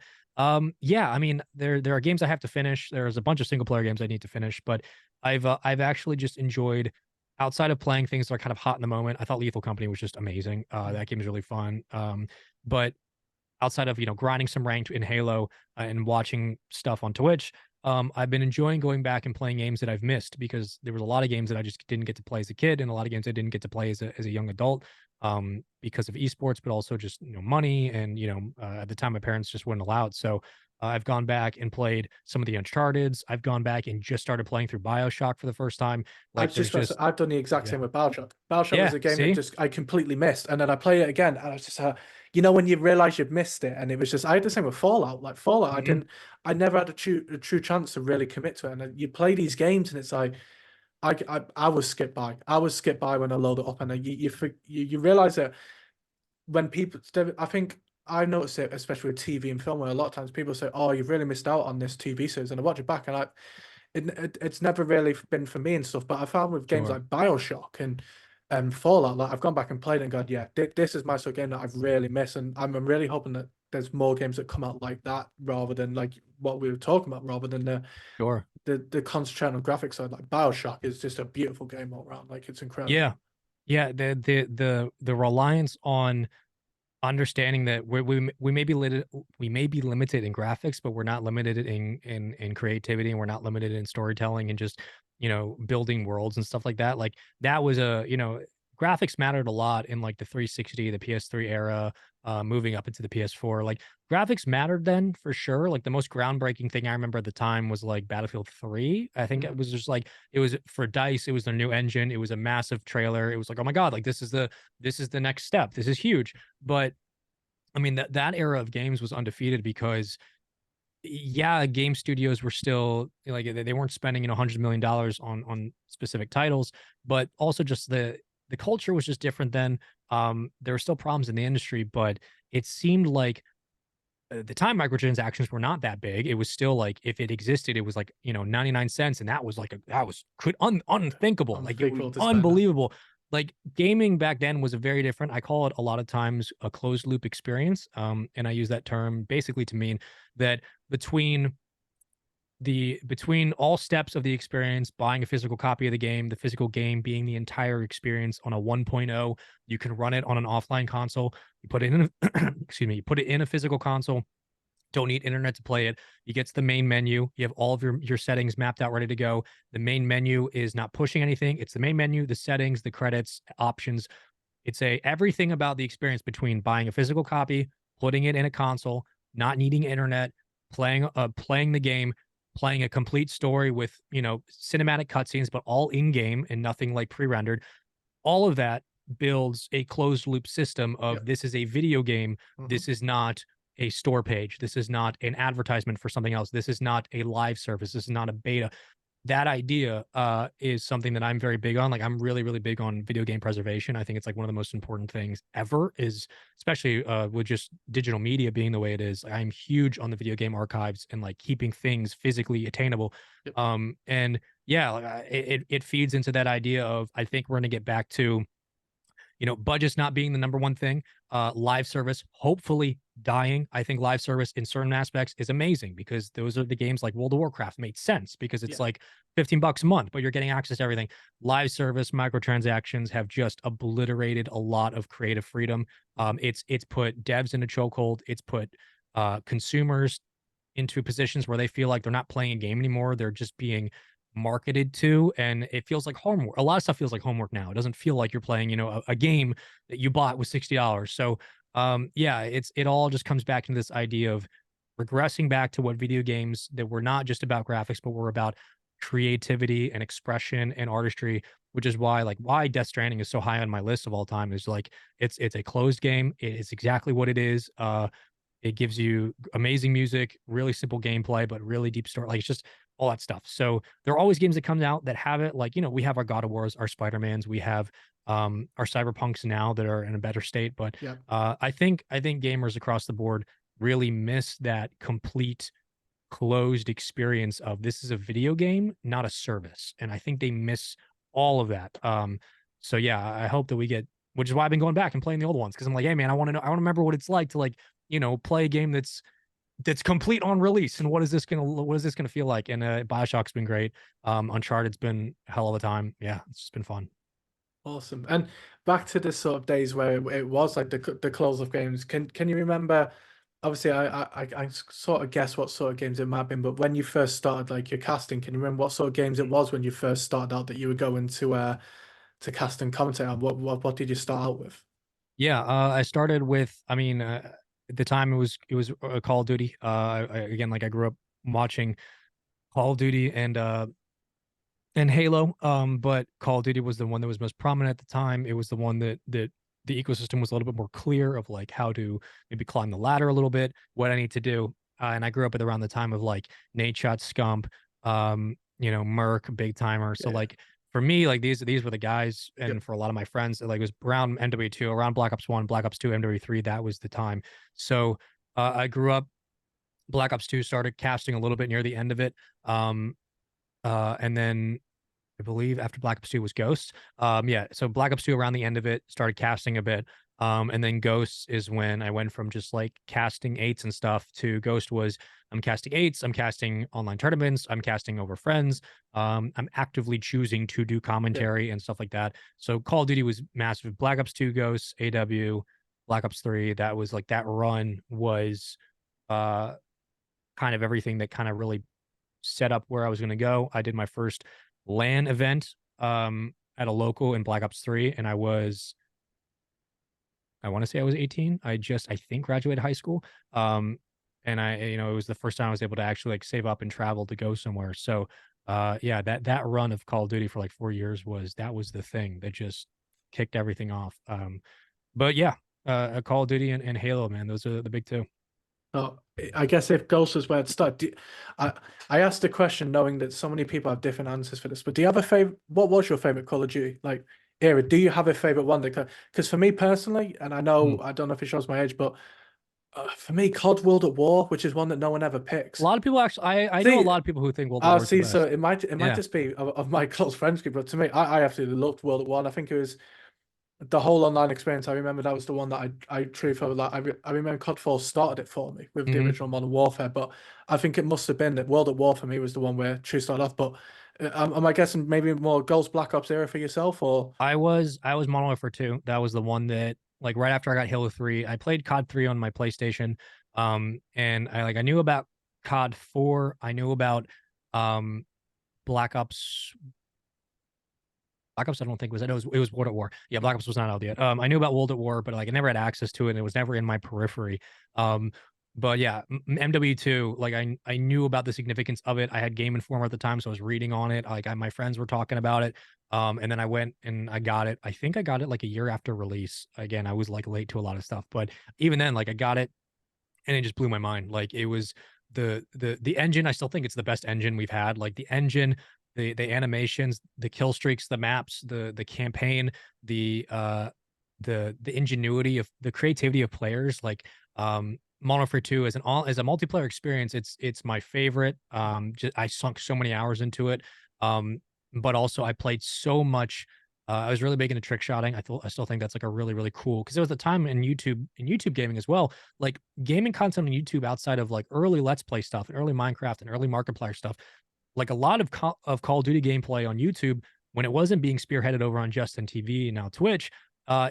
yeah, I mean there are games I have to finish. There's a bunch of single player games I need to finish, but I've actually just enjoyed outside of playing things that are kind of hot in the moment. I thought Lethal Company was just amazing. Mm. That game is really fun. But outside of, grinding some ranked in Halo, and watching stuff on Twitch, I've been enjoying going back and playing games that I've missed because there was a lot of games that I just didn't get to play as a kid and a lot of games I didn't get to play as a young adult, because of esports, but also just, money and, at the time my parents just wouldn't allow it. So, I've gone back and played some of the Uncharteds. I've gone back and just started playing through BioShock for the first time. I Like, just there's about to say, just I've done the exact yeah. same with BioShock. BioShock was Yeah, a game that see? just I completely missed, and then I play it again, and I was just, when you realize you've missed it, and it was just I had the same with Fallout. Like Fallout, Mhm. I never had a true chance to really commit to it. And then you play these games, and it's like I was skipped by. I was skipped by when I load it up, and then you realize that when people, I think I noticed it, especially with TV and film, where a lot of times people say, "Oh, you've really missed out on this TV series," and I watch it back, and it's never really been for me and stuff. But I found with games Sure. like BioShock and Fallout, like I've gone back and played it and gone, yeah, this is my sort of game that I've really missed, and I'm really hoping that there's more games that come out like that rather than like what we were talking about, rather than Sure. the concentrate on graphics side. Like BioShock is just a beautiful game all around. Like it's incredible. Yeah. Yeah, the reliance on understanding that we may be limited in graphics, but we're not limited in creativity, and we're not limited in storytelling and just, building worlds and stuff like that. Like that was graphics mattered a lot in like the 360, the PS3 era, moving up into the PS4. Like graphics mattered then for sure. Like the most groundbreaking thing I remember at the time was like Battlefield 3. I think it Mhm. was just like it was for DICE, it was their new engine. It was a massive trailer. It was like, oh my God, like this is the next step. This is huge. But I mean, that era of games was undefeated because, yeah, game studios were still like they weren't spending, hundreds of $1 million on specific titles, but also just the culture was just different then. There were still problems in the industry, but it seemed like at the time microtransactions were not that big. It was still like if it existed, it was like, 99 cents. And that was like that was unthinkable. Like it was Unthinkable to spend that. unbelievable. Like gaming back then was a very different. I call it a lot of times a closed loop experience. And I use that term basically to mean that between between all steps of the experience, buying a physical copy of the game, the physical game being the entire experience on a 1.0, you can run it on an offline console. You put it in, excuse me, you put it in a physical console, don't need internet to play it. You get to the main menu. You have all of your settings mapped out, ready to go. The main menu is not pushing anything. It's the main menu, the settings, the credits, options. It's a everything about the experience between buying a physical copy, putting it in a console, not needing internet, playing the game, playing a complete story with, cinematic cutscenes, but all in game and nothing like pre-rendered. All of that builds a closed loop system Yeah. of this is a video game. Mhm. This is not a store page. This is not an advertisement for something else. This is not a live service. This is not a beta. That idea is something that I'm very big on. Like I'm really, really big on video game preservation. I think it's like one of the most important things ever is especially with just digital media being the way it is. I'm huge on the video game archives and like keeping things physically attainable. Yep. And yeah, like it feeds into that idea of I think we're going to get back to budgets not being the number one thing. Live service, hopefully dying. I think live service in certain aspects is amazing because those are the games like World of Warcraft made sense because Yeah. it's like $15 a month, but you're getting access to everything. Live service microtransactions have just obliterated a lot of creative freedom. Mhm. It's put devs in a chokehold. It's put consumers into positions where they feel like they're not playing a game anymore. They're just being marketed to, and it feels like homework. A lot of stuff feels like homework now. It doesn't feel like you're playing, a game that you bought with $60. So, yeah, it all just comes back into this idea of regressing back to what video games that were not just about graphics, but were about creativity and expression and artistry, which is why Death Stranding is so high on my list of all time. Is like it's a closed game. It is exactly what it is. It gives you amazing music, really simple gameplay, but really deep story. Like it's just all that stuff. So there are always games that come out that have it. Like, we have our God of Wars, our Spider-Mans, we have our Cyberpunks now that are in a better state. But Yeah. I think gamers across the board really miss that complete closed experience of this is a video game, not a service. And I think they miss all of that. So yeah, I hope that we get, which is why I've been going back and playing the old ones because I'm like, hey man, I want to know, I want to remember what it's like to like, play a game that's complete on release and what is this gonna feel like? And BioShock's been great. Uncharted's been a hell of a time. Yeah, it's just been fun. Awesome. And back to the sort of days where it was like the close of games. Can you remember? Obviously, I sort of guess what sort of games it might have been, but when you first started like your casting, can you remember what sort of games it was when you first started out that you were going to cast and commentate on? What did you start out with? Yeah, I started with, I mean, at the time it was Call of Duty. Again, like I grew up watching Call of Duty and Halo. But Call of Duty was the one that was most prominent at the time. It was the one that the ecosystem was a little bit more clear of like how to maybe climb the ladder a little bit, what I need to do. And I grew up at around the time of like Nate Shot, Scump, Merc, Big Timer. So Yeah, like for me, like these were the guys, yeah, and for a lot of my friends, like it was around MW2, around Black Ops 1, Black Ops 2, MW3. That was the time. So I grew up. Black Ops 2 started casting a little bit near the end of it. Um, and then I believe after Black Ops 2 was Ghosts. Yeah, so Black Ops 2 around the end of it started casting a bit. And then Ghosts is when I went from just like casting eights and stuff to Ghost was I'm casting eights, I'm casting online tournaments, I'm casting over friends. I'm actively choosing to do yeah. commentary and stuff like that. So Call of Duty was massive. Black Ops 2 Ghosts, AW, Black Ops 3, that was like that run was uh kind of everything that kind of really set up where I was going to go. I did my first LAN event at a local in Black Ops 3, and I want to say I was 18. I think graduated high school. And it was the first time I was able to actually like save up and travel to go somewhere. So yeah, that run of Call of Duty for like 4 years was the thing that just kicked everything off. But yeah, Call of Duty and Halo, man, those are the big two. So I guess if Ghost was where it started, I I asked the question knowing that so many people have different answers for this. But do you have a favorite? What was your favorite Call of Duty like era? Do you have a favorite one? Because for me personally, and I Hmm. know I don't know if it shows my age, but for me, COD World at War, which is one that no one ever A picks. lot of people actually, I know a See, lot of people who think World at I War is the see. So best. it might Yeah. just be of my close friends group, but to me, I absolutely loved World at War. And I think it was the whole online experience. I remember that was the one that I truly felt like I remember COD 4 started it for me with the Hmm. original Modern Warfare, but I think it must have been that World at War for me was the one where true started off. But am I guessing maybe more Ghost Black Ops era for yourself or I was Modern Warfare 2. That was the one that like right after I got Halo 3, I played COD 3 on my PlayStation. And I knew about COD 4. I knew about um Black Ops. Black Ops, I don't think was it. It was World at War. Yeah, Black Ops was not out yet. I knew about World at War, but like I never had access to it, and it was never in my periphery. Um, but yeah, MW2, like I knew about the significance of it. I had Game Informer at the time, so I was reading on it. Like my friends were talking about it. And then I went and I got it. I think I got it like a year after release. Again, I was like late to a lot of stuff, but even then, like I got it and it just blew my mind. Like it was the engine. I still think it's the best engine we've had. Like the engine, the animations, the kill streaks, the maps, the campaign, the ingenuity of the creativity of players. Like Modern Warfare 2 as a multiplayer experience, it's my favorite. Just, I sunk so many hours into it. Um, but also I played so much. I was really big into trick shotting. I still think that's like a really really cool because there was a time in YouTube gaming as well, like gaming content on YouTube outside of like early Let's Play stuff and early Minecraft and early Markiplier stuff, like a lot of Call of Duty gameplay on YouTube when it wasn't being spearheaded over on Justin TV and now Twitch.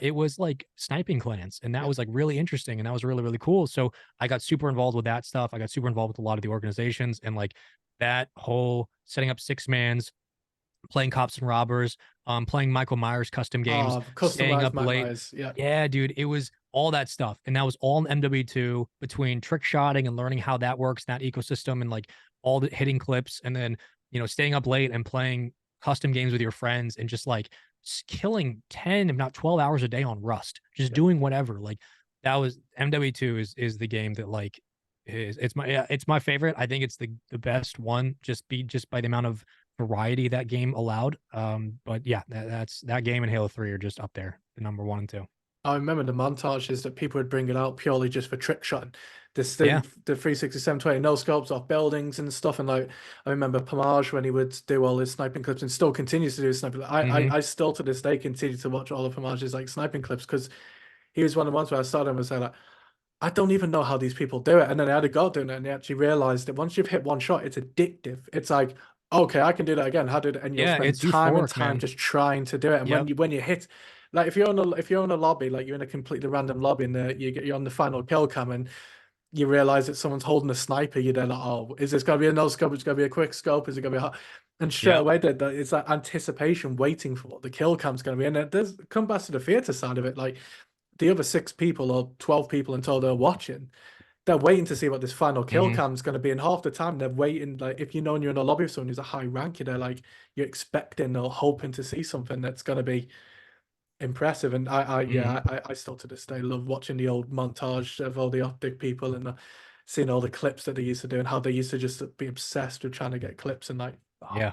It was like sniping clans, and that yeah. was like really interesting, and that was really really cool. So I got super involved with that stuff. I got super involved with a lot of the organizations, and like that whole setting up six mans, playing cops and robbers, playing Michael Myers custom games, staying Customized up Mike late. Myers, yeah. Yeah, dude, it was all that stuff. And that was all in MW2 between trick shotting and learning how that works, that ecosystem, and like all the hitting clips, and then, staying up late and playing custom games with your friends and just like killing 10, if not 12 hours a day on Rust, just Yeah. doing whatever. Like that was MW2 is the game that like it's my favorite. I think it's the best one just by the amount of variety that game allowed. But yeah, that's that game and Halo 3 are just up there, the number one and two. I remember the montages that people would bring it out purely just for trick shotting. This Yeah. thing, the 367 no scopes off buildings and stuff. And like, I remember Pomage when he would do all his sniping clips and still continues to do sniping. Hmm. I still to this day continue to watch all of Pomage's like sniping clips because he was one of the ones where I started and was like, I don't even know how these people do it. And then I had a go doing it and they actually realized that once you've hit one shot, it's addictive. It's like, okay, I can do that again. How did it? And you'll Yeah, spend it's time and euphoric, time man. just trying to do it. And Yep. when you hit, like if you're in a lobby, like you're in a completely random lobby and you're on the final kill cam and you realize that someone's holding a sniper, you're then like, oh, is this gonna be a no scope? It's gonna be a quick scope. Is it gonna be hot? And straight Yep. away, it's that anticipation, waiting for what the kill cam's gonna be. And it does come back to the theater side of it, like the other 6 people or 12 people until they're watching, they're waiting to see what this final kill Hmm. cam's going to be. And half the time they're waiting, like if you know and you're in a lobby with someone who's a high rank, you're there, like you're expecting or hoping to see something that's going to be impressive. And Hmm. I still to this day love watching the old montage of all the optic people and seeing all the clips that they used to do and how they used to just be obsessed with trying to get clips and like, oh, Yeah.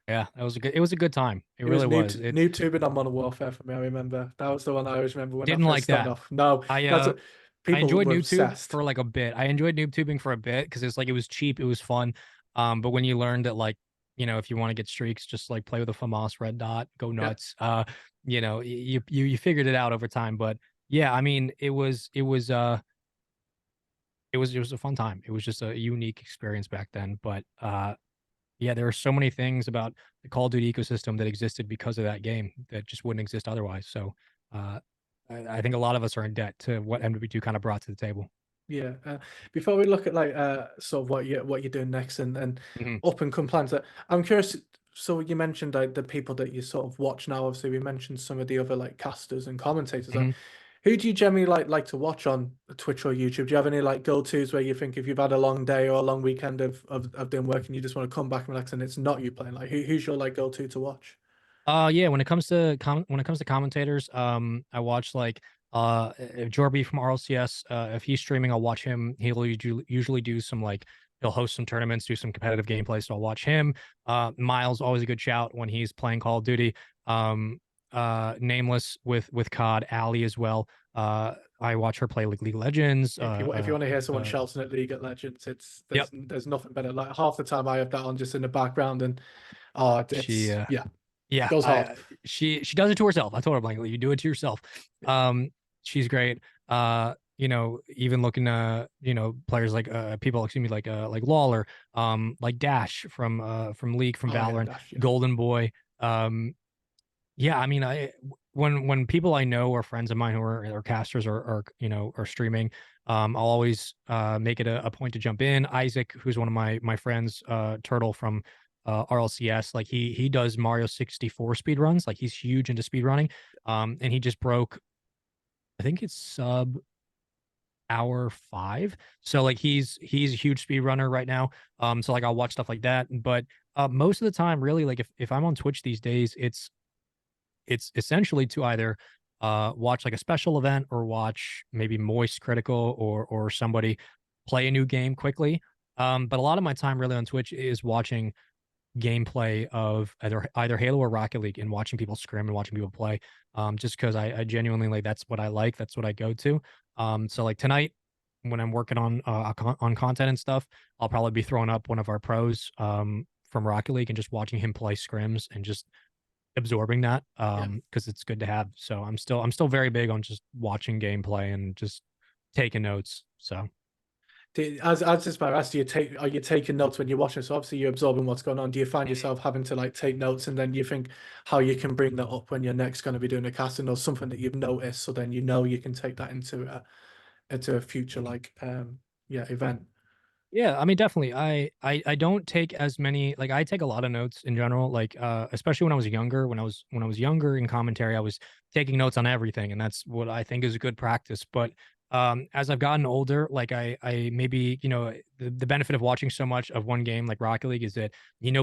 Yeah. That was a good. It was a good time. It it was really new was. It new tubing on Modern Warfare for me. I remember that was the one I always remember when I didn't first like started that. off. No, I that's uh what I people enjoyed were NoobTube obsessed. for like a bit. I enjoyed NoobTubing for a bit because it's like it was cheap, it was fun. But when you learned that like, if you want to get streaks, just like play with a FAMAS red dot, go Yeah. nuts. You figured it out over time. But yeah, I mean, it was a fun time. It was just a unique experience back then. But yeah, there are so many things about the Call of Duty ecosystem that existed because of that game that just wouldn't exist otherwise. So uh I think a lot of us are in debt to what MW2 kind of brought to the table. Yeah. Before we look at like sort of what you're doing next and Mhm. up and come plans, I'm curious. So you mentioned like the people that you sort of watch now. Obviously, we mentioned some of the other like casters and commentators. Like, Mhm. who do you generally like to watch on Twitch or YouTube? Do you have any like go-tos where you think if you've had a long day or a long weekend of doing work and you just want to come back and relax and it's not you playing? Like, who's your like go-to to watch? Yeah, when it comes to commentators, I watch like if Jorby from RLCS, if he's streaming, I'll watch him. He'll usually do some like he'll host some tournaments, do some competitive gameplay, so I'll watch him. Miles always a good shout when he's playing Call of Duty. Um, Nameless with COD, Ali as well. I watch her play like League of Legends. If you want to hear someone shouting at League of Legends, it's Yep. there's nothing better. Like half the time I have that on just in the background and oh, She it's yeah, Yeah, goes hard. she does it to herself. I told her blankly, you do it to yourself. She's great. Even looking players like people excuse me like Lawler, like Dash from League, from Oh yeah, Valorant, Dash, yeah. Golden Boy. Yeah, I mean, I when people I know or friends of mine who are casters or streaming, I'll always make it a point to jump in. Isaac, who's one of my friends, Turtle from RLCS, like he does Mario 64 speed runs. Like he's huge into speed running. And he just broke, I think it's sub hour 5. So like he's a huge speed runner right now. So like I'll watch stuff like that. But most of the time, really, like if I'm on Twitch these days, it's essentially to either watch like a special event or watch maybe Moist Critical or somebody play a new game quickly. But a lot of my time really on Twitch is watching gameplay of either Halo or Rocket League and watching people scrim and watching people play. Just because I genuinely like that's what I like. That's what I go to. So like tonight when I'm working on content and stuff, I'll probably be throwing up one of our pros from Rocket League and just watching him play scrims and just absorbing that Yeah. because it's good to have. So I'm still very big on just watching gameplay and just taking notes. So As just about asked, are you taking notes when you're watching? So obviously you're absorbing what's going on. Do you find Mhm. yourself having to like take notes and then you think how you can bring that up when you're next going to be doing a casting or something that you've noticed, so then you know you can take that into a future like yeah event. Yeah, I mean, definitely. I don't take as many, like I take a lot of notes in general, like especially when I was younger. When I was younger in commentary, I was taking notes on everything, and that's what I think is a good practice. But as I've gotten older, like I maybe, the benefit of watching so much of one game like Rocket League is that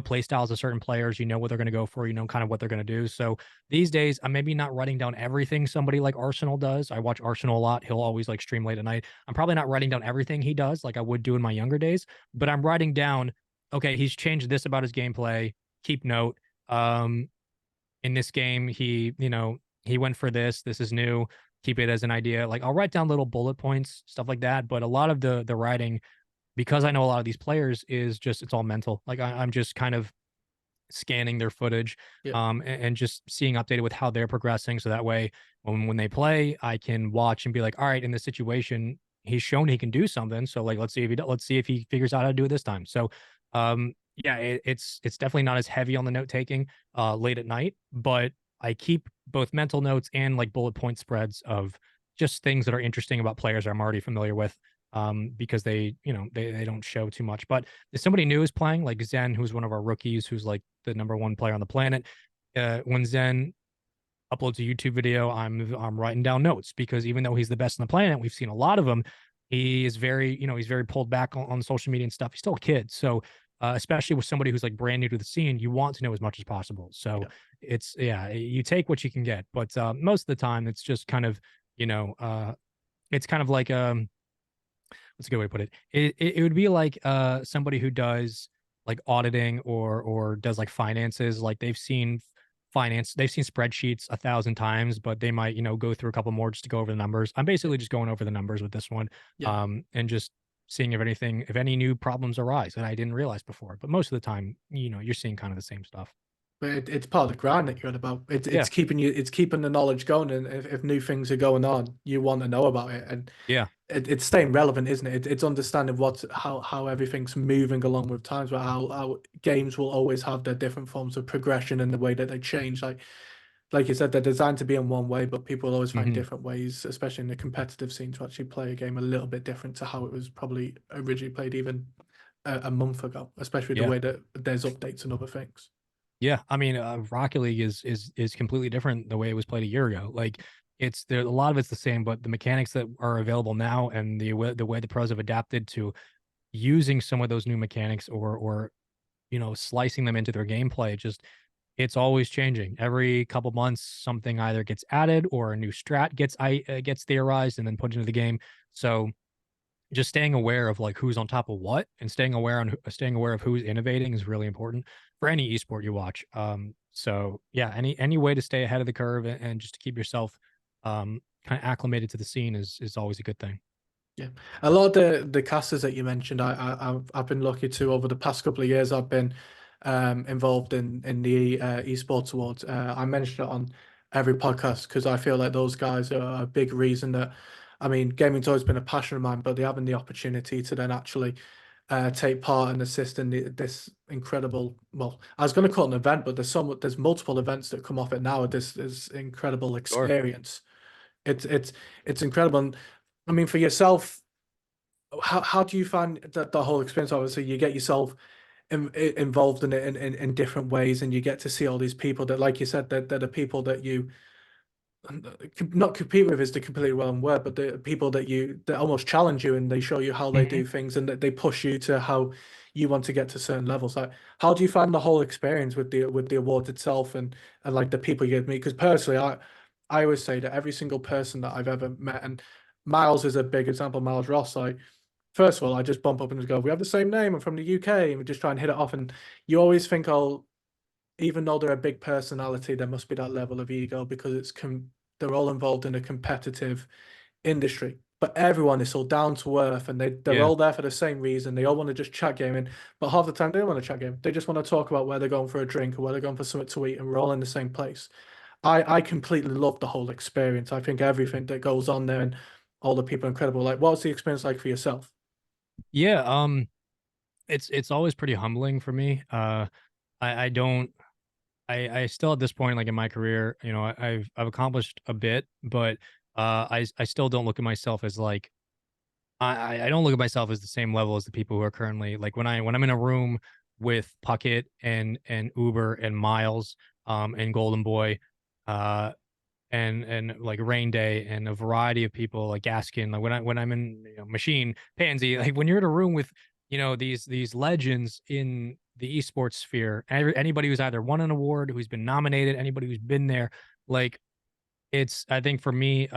play styles of certain players, you know what they're gonna go for, kind of what they're gonna do. So these days I'm maybe not writing down everything somebody like Arsenal does. I watch Arsenal a lot. He'll always like stream late at night. I'm probably not writing down everything he does like I would do in my younger days, but I'm writing down, okay, he's changed this about his gameplay. Keep note. In this game, he went for this. This is new. keep it as an idea. Like I'll write down little bullet points, stuff like that. But a lot of the writing, because I know a lot of these players, is just it's all mental. Like I'm just kind of scanning their footage, Yeah. and just seeing updated with how they're progressing. So that way, when they play, I can watch and be like, all right, in this situation, he's shown he can do something. So like, let's see if he figures out how to do it this time. So, yeah, it's definitely not as heavy on the note taking late at night, but I keep both mental notes and like bullet point spreads of just things that are interesting about players I'm already familiar with. Because they, they don't show too much. But if somebody new is playing, like Zen, who's one of our rookies, who's like the number one player on the planet, when Zen uploads a YouTube video, I'm writing down notes because even though he's the best on the planet, we've seen a lot of them. He is very, he's very pulled back on social media and stuff. He's still a kid, so especially with somebody who's like brand new to the scene, you want to know as much as possible. So Yeah. it's yeah, you take what you can get, but most of the time it's just kind of, you know, it's kind of like what's a good way to put it? It would be like somebody who does like auditing or does like finances. Like they've seen spreadsheets 1,000 times, but they might, go through a couple more just to go over the numbers. I'm Yeah. basically just going over the numbers with this one, Yeah. and just seeing if any new problems arise that I didn't realize before. But most of the time, you're seeing kind of the same stuff. But it's part of the grind that you're on about. Yeah. It's keeping the knowledge going, and if new things are going on, you want to know about it, and Yeah. it's staying relevant, isn't it? It's understanding how everything's moving along with times, but how games will always have their different forms of progression and the way that they change. Like you said, they're designed to be in one way, but people will always find Hmm. different ways, especially in the competitive scene, to actually play a game a little bit different to how it was probably originally played even a month ago, especially the Yeah. way that there's updates and other things. Yeah, I mean, Rocket League is completely different the way it was played a year ago. Like it's there, a lot of it's the same, but the mechanics that are available now and the way the pros have adapted to using some of those new mechanics or slicing them into their gameplay, just it's always changing. Every couple months, something either gets added or a new strat gets theorized and then put into the game. So just staying aware of like who's on top of what and staying aware of who's innovating is really important for any esport you watch. So yeah, any way to stay ahead of the curve and just to keep yourself kind of acclimated to the scene is always a good thing. Yeah, a lot of the casters that you mentioned, I've been lucky to over the past couple of years. I've been involved in the esports awards. I mentioned it on every podcast because I feel like those guys are a big reason that, I mean, gaming's always been a passion of mine, but they having the opportunity to then actually take part and assist in this incredible. Well, I was going to call it an event, but there's multiple events that come off it now. This incredible Sure. experience. It's incredible. And, I mean, for yourself, how do you find that the whole experience? Obviously, you get yourself involved in it in different ways, and you get to see all these people that, like you said, that are people that you not compete with is the completely wrong word, but the people that almost challenge you and they show you how they Mhm. do things and that they push you to how you want to get to certain levels. Like, how do you find the whole experience with the award itself and like the people you meet? Because personally, I always say that every single person that I've ever met, and Miles is a big example, Miles Ross, like first of all, I just bump up and just go, we have the same name. I'm from the UK, and we just try and hit it off. And you always think, oh, even though they're a big personality, there must be that level of ego because they're all involved in a competitive industry. But everyone is so down to earth, and they're Yeah. all there for the same reason. They all want to just chat gaming, but half the time they don't want to chat game. They just want to talk about where they're going for a drink or where they're going for something to eat, and we're all in the same place. I completely love the whole experience. I think everything that goes on there and all the people are incredible. Like, what's the experience like for yourself? Yeah. It's always pretty humbling for me. I don't I still at this point, like in my career, I've accomplished a bit, but I still don't look at myself as like I don't look at myself as the same level as the people who are currently like when I'm in a room with Puckett and Uber and Miles and Golden Boy uh and like Rain Day and a variety of people like Gaskin, like when I'm in Machine Pansy, like when you're in a room with these legends in the esports sphere, anybody who's either won an award, who's been nominated, anybody who's been there, like it's I think for me,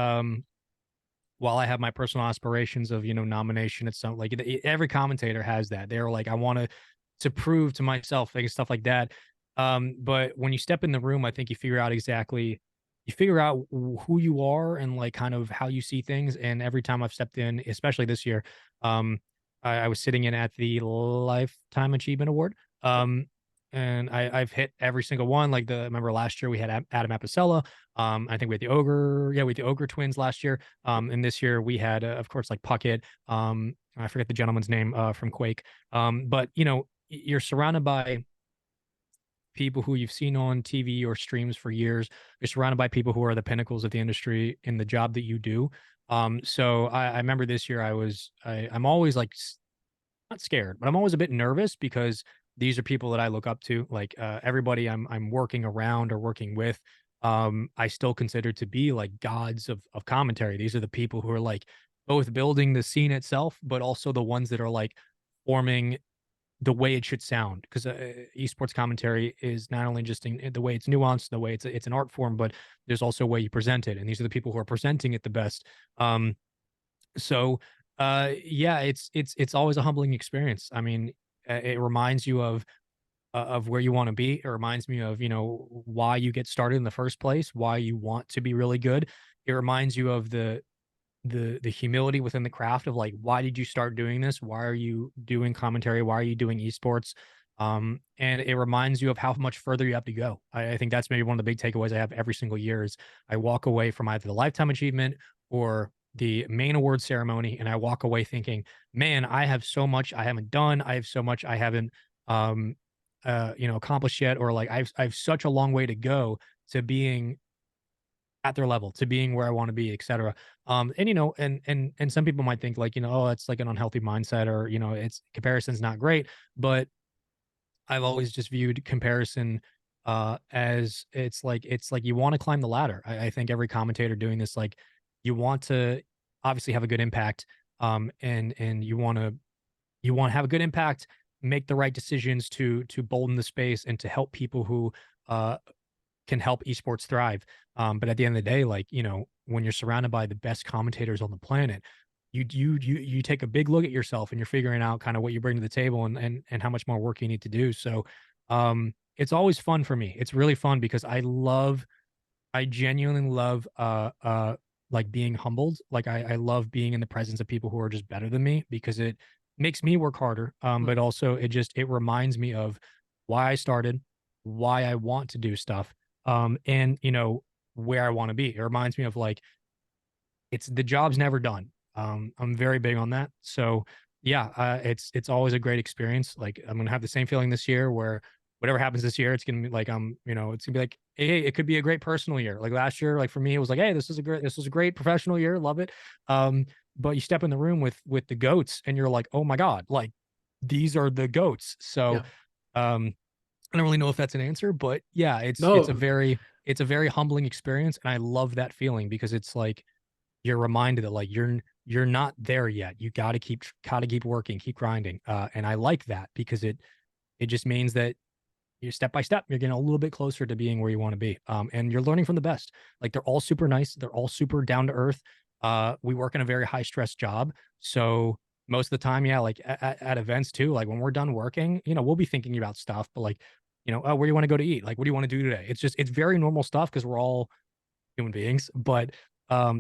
while I have my personal aspirations of nomination at some like every commentator has that. They're like, I want to prove to myself like stuff like that. But when you step in the room, I think you figure out exactly you figure out who you are and like kind of how you see things. And every time I've stepped in, especially this year, um, I was sitting in at the Lifetime Achievement Award. And I've hit every single one. Like remember last year we had Adam Apicella. I think we had the Ogre, yeah, we had the Ogre twins last year. And this year we had, of course, like Puckett. I forget the gentleman's name from Quake. But you know, you're surrounded by people who you've seen on TV or streams for years. You're surrounded by people who are the pinnacles of the industry in the job that you do. So I remember this year I'm always like not scared, but I'm always a bit nervous because these are people that I look up to. Like everybody I'm working around or working with, I still consider to be like gods of commentary. These are the people who are like both building the scene itself, but also the ones that are like forming the way it should sound, because esports commentary is not only just in the way it's nuanced, the way it's an art form, but there's also a way you present it, and these are the people who are presenting it the best. So yeah, it's always a humbling experience. I mean, it reminds you of where you want to be. It reminds me of, you know, why you get started in the first place, why you want to be really good. It reminds you of the humility within the craft of like, why did you start doing this? Why are you doing commentary? Why are you doing esports? And it reminds you of how much further you have to go. I think that's maybe one of the big takeaways I have every single year is I walk away from either the lifetime achievement or the main award ceremony, and I walk away thinking, man, I have so much I haven't done. I have so much I haven't um you know, accomplished yet, or like I've such a long way to go to being at their level, to being where I want to be, et cetera. And you know, and some people might think like, you know, oh, it's like an unhealthy mindset, or you know, it's comparison's not great. But I've always just viewed comparison as it's like you want to climb the ladder. I think every commentator doing this, like you want to obviously have a good impact, and you want to have a good impact, make the right decisions to bolden the space and to help people who uh can help esports thrive. But at the end of the day, like, you know, when you're surrounded by the best commentators on the planet, you take a big look at yourself and you're figuring out kind of what you bring to the table and how much more work you need to do. So it's always fun for me. It's really fun because I genuinely love like being humbled. Like I love being in the presence of people who are just better than me because it makes me work harder. But also it reminds me of why I started, why I want to do stuff, and you know, where I want to be. It reminds me of like it's the job's never done. I'm very big on that. So yeah, it's always a great experience. Like I'm gonna have the same feeling this year where whatever happens this year, it's gonna be like you know, it's gonna be like, hey, it could be a great personal year. Like last year, like for me, it was like, hey, this was a great professional year, love it. Um, but you step in the room with the goats, and you're like, oh my god, like these are the goats. So Yeah. um, I don't really know if that's an answer, but yeah, No, it's a very humbling experience, and I love that feeling because it's like you're reminded that like you're not there yet. You gotta keep working, keep grinding. And I like that because it just means that you're step by step, you're getting a little bit closer to being where you want to be. And you're learning from the best. Like they're all super nice, they're all super down to earth. We work in a very high stress job, so most of the time, yeah, like at events too. Like when we're done working, you know, we'll be thinking about stuff, but like, you know, oh, where do you want to go to eat? Like, what do you want to do today? It's very normal stuff because we're all human beings. But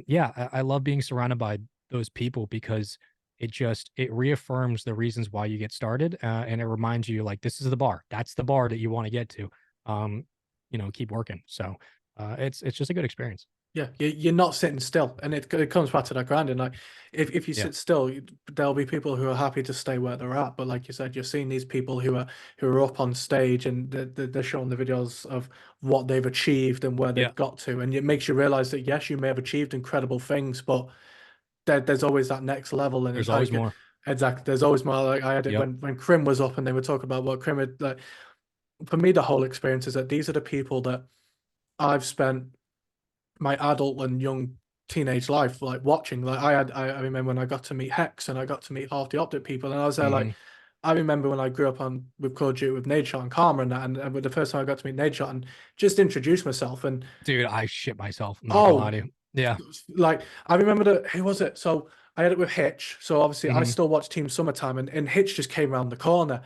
yeah, I love being surrounded by those people because it reaffirms the reasons why you get started, and it reminds you like this is the bar. That's the bar that you want to get to. Um, you know, keep working. So it's just a good experience. yeah, you're not sitting still, and it comes back to that grinding. Like, if you Yeah, sit still, there'll be people who are happy to stay where they're at. But like you said, you're seeing these people who are up on stage, and they're showing the videos of what they've achieved and where yeah. they've got to, and it makes you realize that yes, you may have achieved incredible things, but there's always that next level, and it's There's how you always get. more. Exactly. There's always more. Like I had it Yep. when Krim was up, and they were talking about what Krim had. Like for me, the whole experience is that these are the people that I've spent my adult and young teenage life like watching. Like I remember when I got to meet Hex and I got to meet half the Optic people, and I was there like Hmm. I remember when I grew up on with Call of Duty with Nadeshot and Karma and that, and with the first time I got to meet Nadeshot and just introduce myself and Dude, I shit myself. I'm not gonna lie oh, to you. Yeah. like I remember that who was it? So I had it with Hitch. So obviously I Hmm. still watch Team Summertime, and Hitch just came around the corner,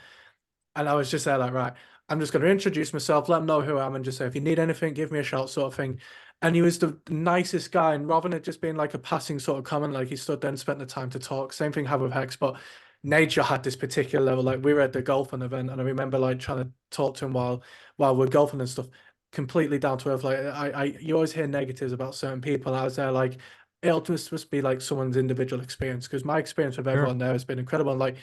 and I was just there like right. I'm just going to introduce myself, let them know who I am, and just say if you need anything, give me a shout, sort of thing. And he was the nicest guy. And rather than it just being like a passing sort of comment, like he stood there and spent the time to talk. Same thing happened with Hex, but Nature had this particular level. Like we were at the golfing event, and I remember like trying to talk to him while we're golfing and stuff. Completely down to earth. Like you always hear negatives about certain people. I was there like it'll just must be like someone's individual experience because my experience with Sure. everyone there has been incredible. And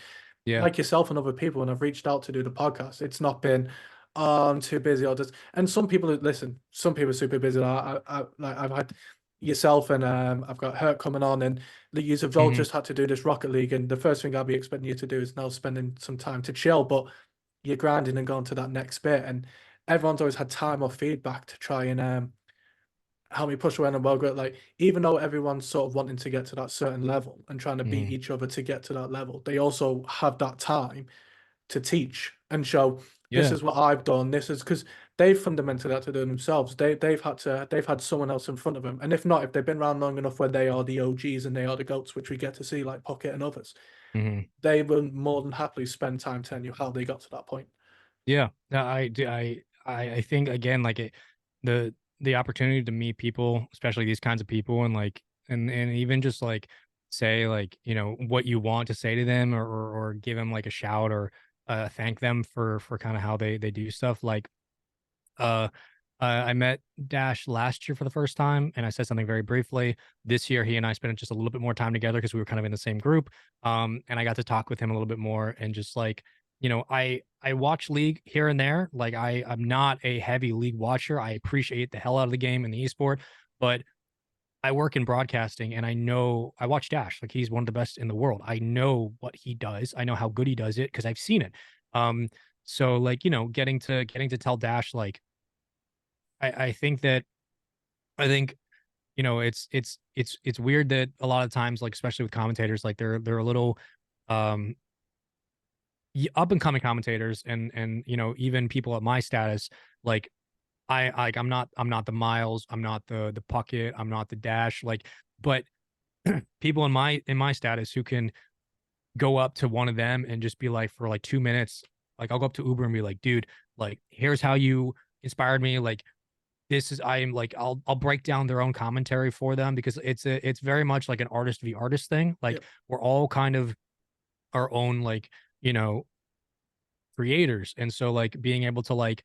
Yeah. like yourself and other people, when I've reached out to do the podcast, it's not been, oh, I'm too busy or just. And some people listen. Some people are super busy. Like I've had yourself and I've got Hurt coming on, and the you've all Hmm. just had to do this Rocket League, and the first thing I'll be expecting you to do is now spending some time to chill, but you're grinding and going to that next bit, and everyone's always had time or feedback to try and help me push away on well good. Like even though everyone's sort of wanting to get to that certain level and trying to beat Hmm. each other to get to that level, they also have that time to teach and show this Yeah. is what I've done. This is because they've fundamentally had to do it themselves. They've had someone else in front of them. And if not, if they've been around long enough where they are the OGs and they are the goats, which we get to see like Pocket and others, Hmm. they will more than happily spend time telling you how they got to that point. Yeah. No, I do. I think again, like the the opportunity to meet people, especially these kinds of people, and like and even just like say like what you want to say to them, or give them like a shout, or thank them for kind of how they do stuff. Like uh, I met Dash last year for the first time, and I said something very briefly. This year, he and I spent just a little bit more time together because we were kind of in the same group. And I got to talk with him a little bit more, and just like, I watch League here and there. Like I'm not a heavy League watcher. I appreciate the hell out of the game and the esport, but I work in broadcasting, and I watch Dash. Like he's one of the best in the world. I know what he does. I know how good he does it because I've seen it. Um, so like, getting to tell Dash like I think that I think it's weird that a lot of times, like especially with commentators, like they're a little um up and coming commentators, and even people at my status, like I'm not the Miles, I'm not the Puckett, I'm not the Dash, like, but people in my status who can go up to one of them and just be like, for like 2 minutes, like I'll go up to Uber and be like, dude, like here's how you inspired me, like this is I am like I'll break down their own commentary for them, because it's very much like an artist v artist thing. Like Yep. we're all kind of our own, like, you know, creators. And so like being able to like,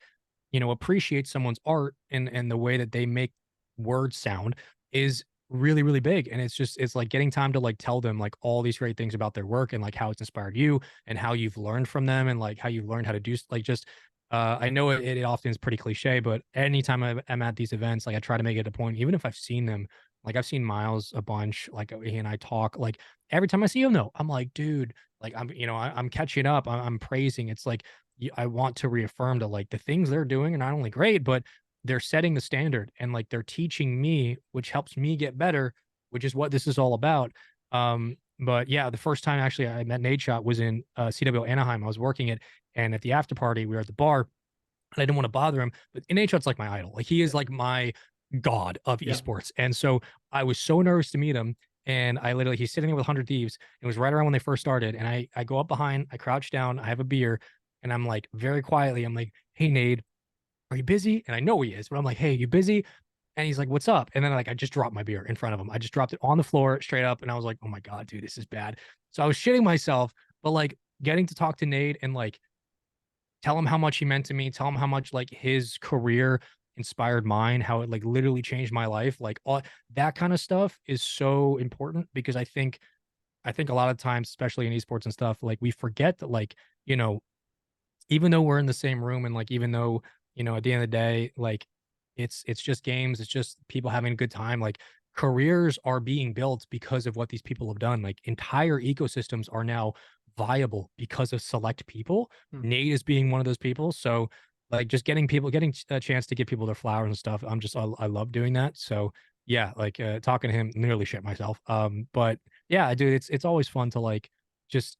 appreciate someone's art and the way that they make words sound is really, really big. And it's like getting time to like tell them like all these great things about their work, and like how it's inspired you, and how you've learned from them, and like how you've learned how to do like just I know it often is pretty cliche, but anytime I'm at these events, like I try to make it a point, even if I've seen them, like I've seen Miles a bunch, like he and I talk, like every time I see him though, I'm like, dude, like I'm catching up, I'm praising. It's like I want to reaffirm that like the things they're doing are not only great, but they're setting the standard, and like they're teaching me, which helps me get better, which is what this is all about. But yeah, the first time actually I met Nate Shot was in CW Anaheim. I was working it, and at the after party, we were at the bar, and I didn't want to bother him. But Nate Shot's like my idol. Like he is like my god of Yeah. esports. And so I was so nervous to meet him. And I literally, he's sitting there with 100 Thieves. It was right around when they first started. And I go up behind, I crouch down, I have a beer, and I'm like, very quietly, I'm like, hey, Nate, are you busy? And I know he is, but I'm like, hey, you busy? And he's like, what's up? And then like, I just dropped my beer in front of him. I just dropped it on the floor straight up. And I was like, oh my God, dude, this is bad. So I was shitting myself, but like getting to talk to Nate and like tell him how much he meant to me, tell him how much like his career inspired mine, how it like literally changed my life. Like all that kind of stuff is so important, because I think a lot of times, especially in esports and stuff, like we forget that, like, you know, even though we're in the same room, and like even though, at the end of the day, like it's just games, it's just people having a good time, like careers are being built because of what these people have done. Like entire ecosystems are now viable because of select people. Hmm. Nate is being one of those people. So like just getting a chance to give people their flowers and stuff, I love doing that. So yeah, like talking to him, nearly shit myself. But yeah, dude, it's always fun to like just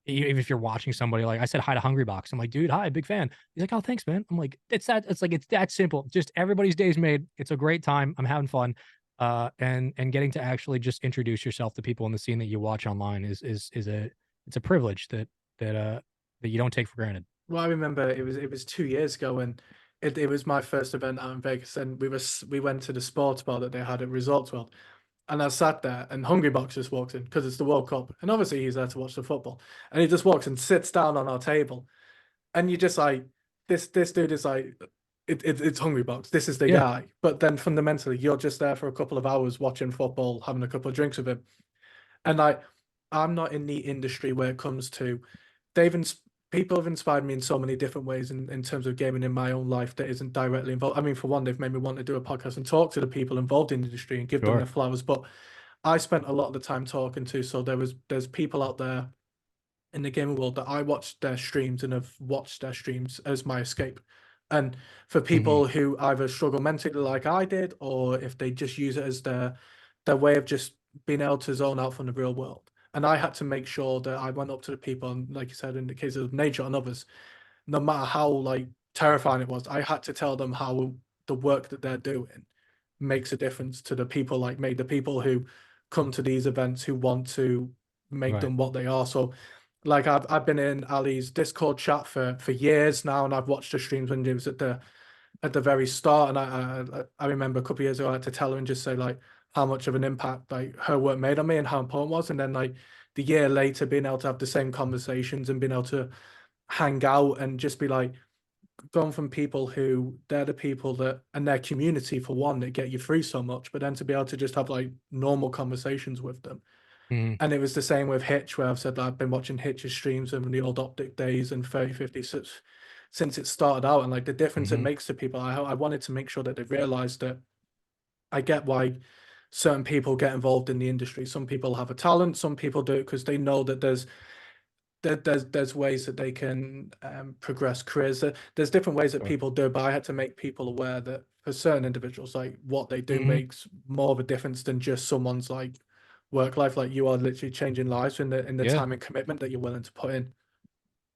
even if you're watching somebody, like I said hi to Hungry Box. I'm like, dude, hi, big fan. He's like, oh, thanks, man. I'm like, it's that simple. Just everybody's day's made. It's a great time. I'm having fun. And getting to actually just introduce yourself to people in the scene that you watch online is it's a privilege that that you don't take for granted. Well, I remember it was 2 years ago, and it was my first event out in Vegas, and we went to the sports bar that they had at Resorts World, and I sat there, and Hungrybox just walks in because it's the World Cup, and obviously he's there to watch the football, and he just walks and sits down on our table, and you just like this dude is like it's Hungrybox. This is the Yeah. guy. But then fundamentally, you're just there for a couple of hours watching football, having a couple of drinks with him, and like I'm not in the industry where it comes to they've people have inspired me in so many different ways in terms of gaming in my own life that isn't directly involved. I mean, for one, they've made me want to do a podcast and talk to the people involved in the industry and give them their Sure. flowers. But I spent a lot of the time talking to, so there's people out there in the gaming world that I watch their streams and have watched their streams as my escape. And for Hmm. people who either struggle mentally like I did, or if they just use it as their way of just being able to zone out from the real world. And I had to make sure that I went up to the people, and like you said, in the case of nature and others, no matter how like terrifying it was, I had to tell them how the work that they're doing makes a difference to the people like me, the people who come to these events who want to make Right. them what they are. So like I've been in Ali's Discord chat for years now, and I've watched the streams when he was at the very start. And I remember a couple of years ago I had to tell her and just say like how much of an impact like her work made on me and how important it was. And then like the year later being able to have the same conversations and being able to hang out and just be like going from people who they're the people that and their community for one that get you through so much, but then to be able to just have like normal conversations with them. Hmm. And it was the same with Hitch, where I've said that I've been watching Hitch's streams in the old Optic days and 3050 since it started out, and like the difference it Hmm. makes to people. I wanted to make sure that they realized that I get why certain people get involved in the industry. Some people have a talent, some people do it because they know that there's ways that they can progress careers. There's different ways that Sure. people do, but I had to make people aware that for certain individuals, like what they do Hmm. makes more of a difference than just someone's like work life. Like you are literally changing lives in the Yeah. time and commitment that you're willing to put in.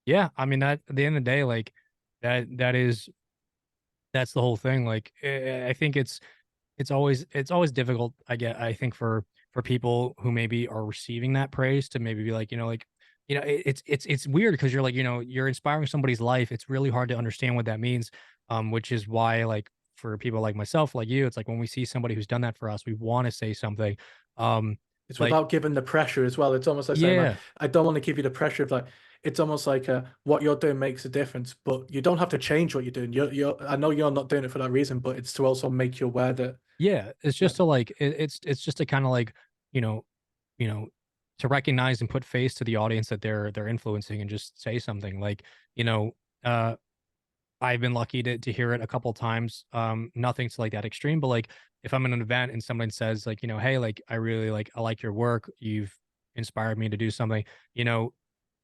Yeah. I mean, that at the end of the day, like that is that's the whole thing. Like, I think it's always difficult. I think for people who maybe are receiving that praise to maybe be like, it's weird because you're like, you're inspiring somebody's life. It's really hard to understand what that means. Which is why, like, for people like myself, like you, it's like when we see somebody who's done that for us, we want to say something. Um, It's like, without giving the pressure as well. It's almost like saying like yeah, I don't want to give you the pressure of like it's almost like what you're doing makes a difference, but you don't have to change what you're doing. You're I know you're not doing it for that reason, but it's to also make you aware that yeah, it's yeah, just to like, it's just to kind of like, you know, you know, to recognize and put face to the audience that they're influencing and just say something like, you know, uh, I've been lucky to hear it a couple times. Nothing to like that extreme, but like if I'm in an event and someone says like, hey, like I like your work. You've inspired me to do something. You know,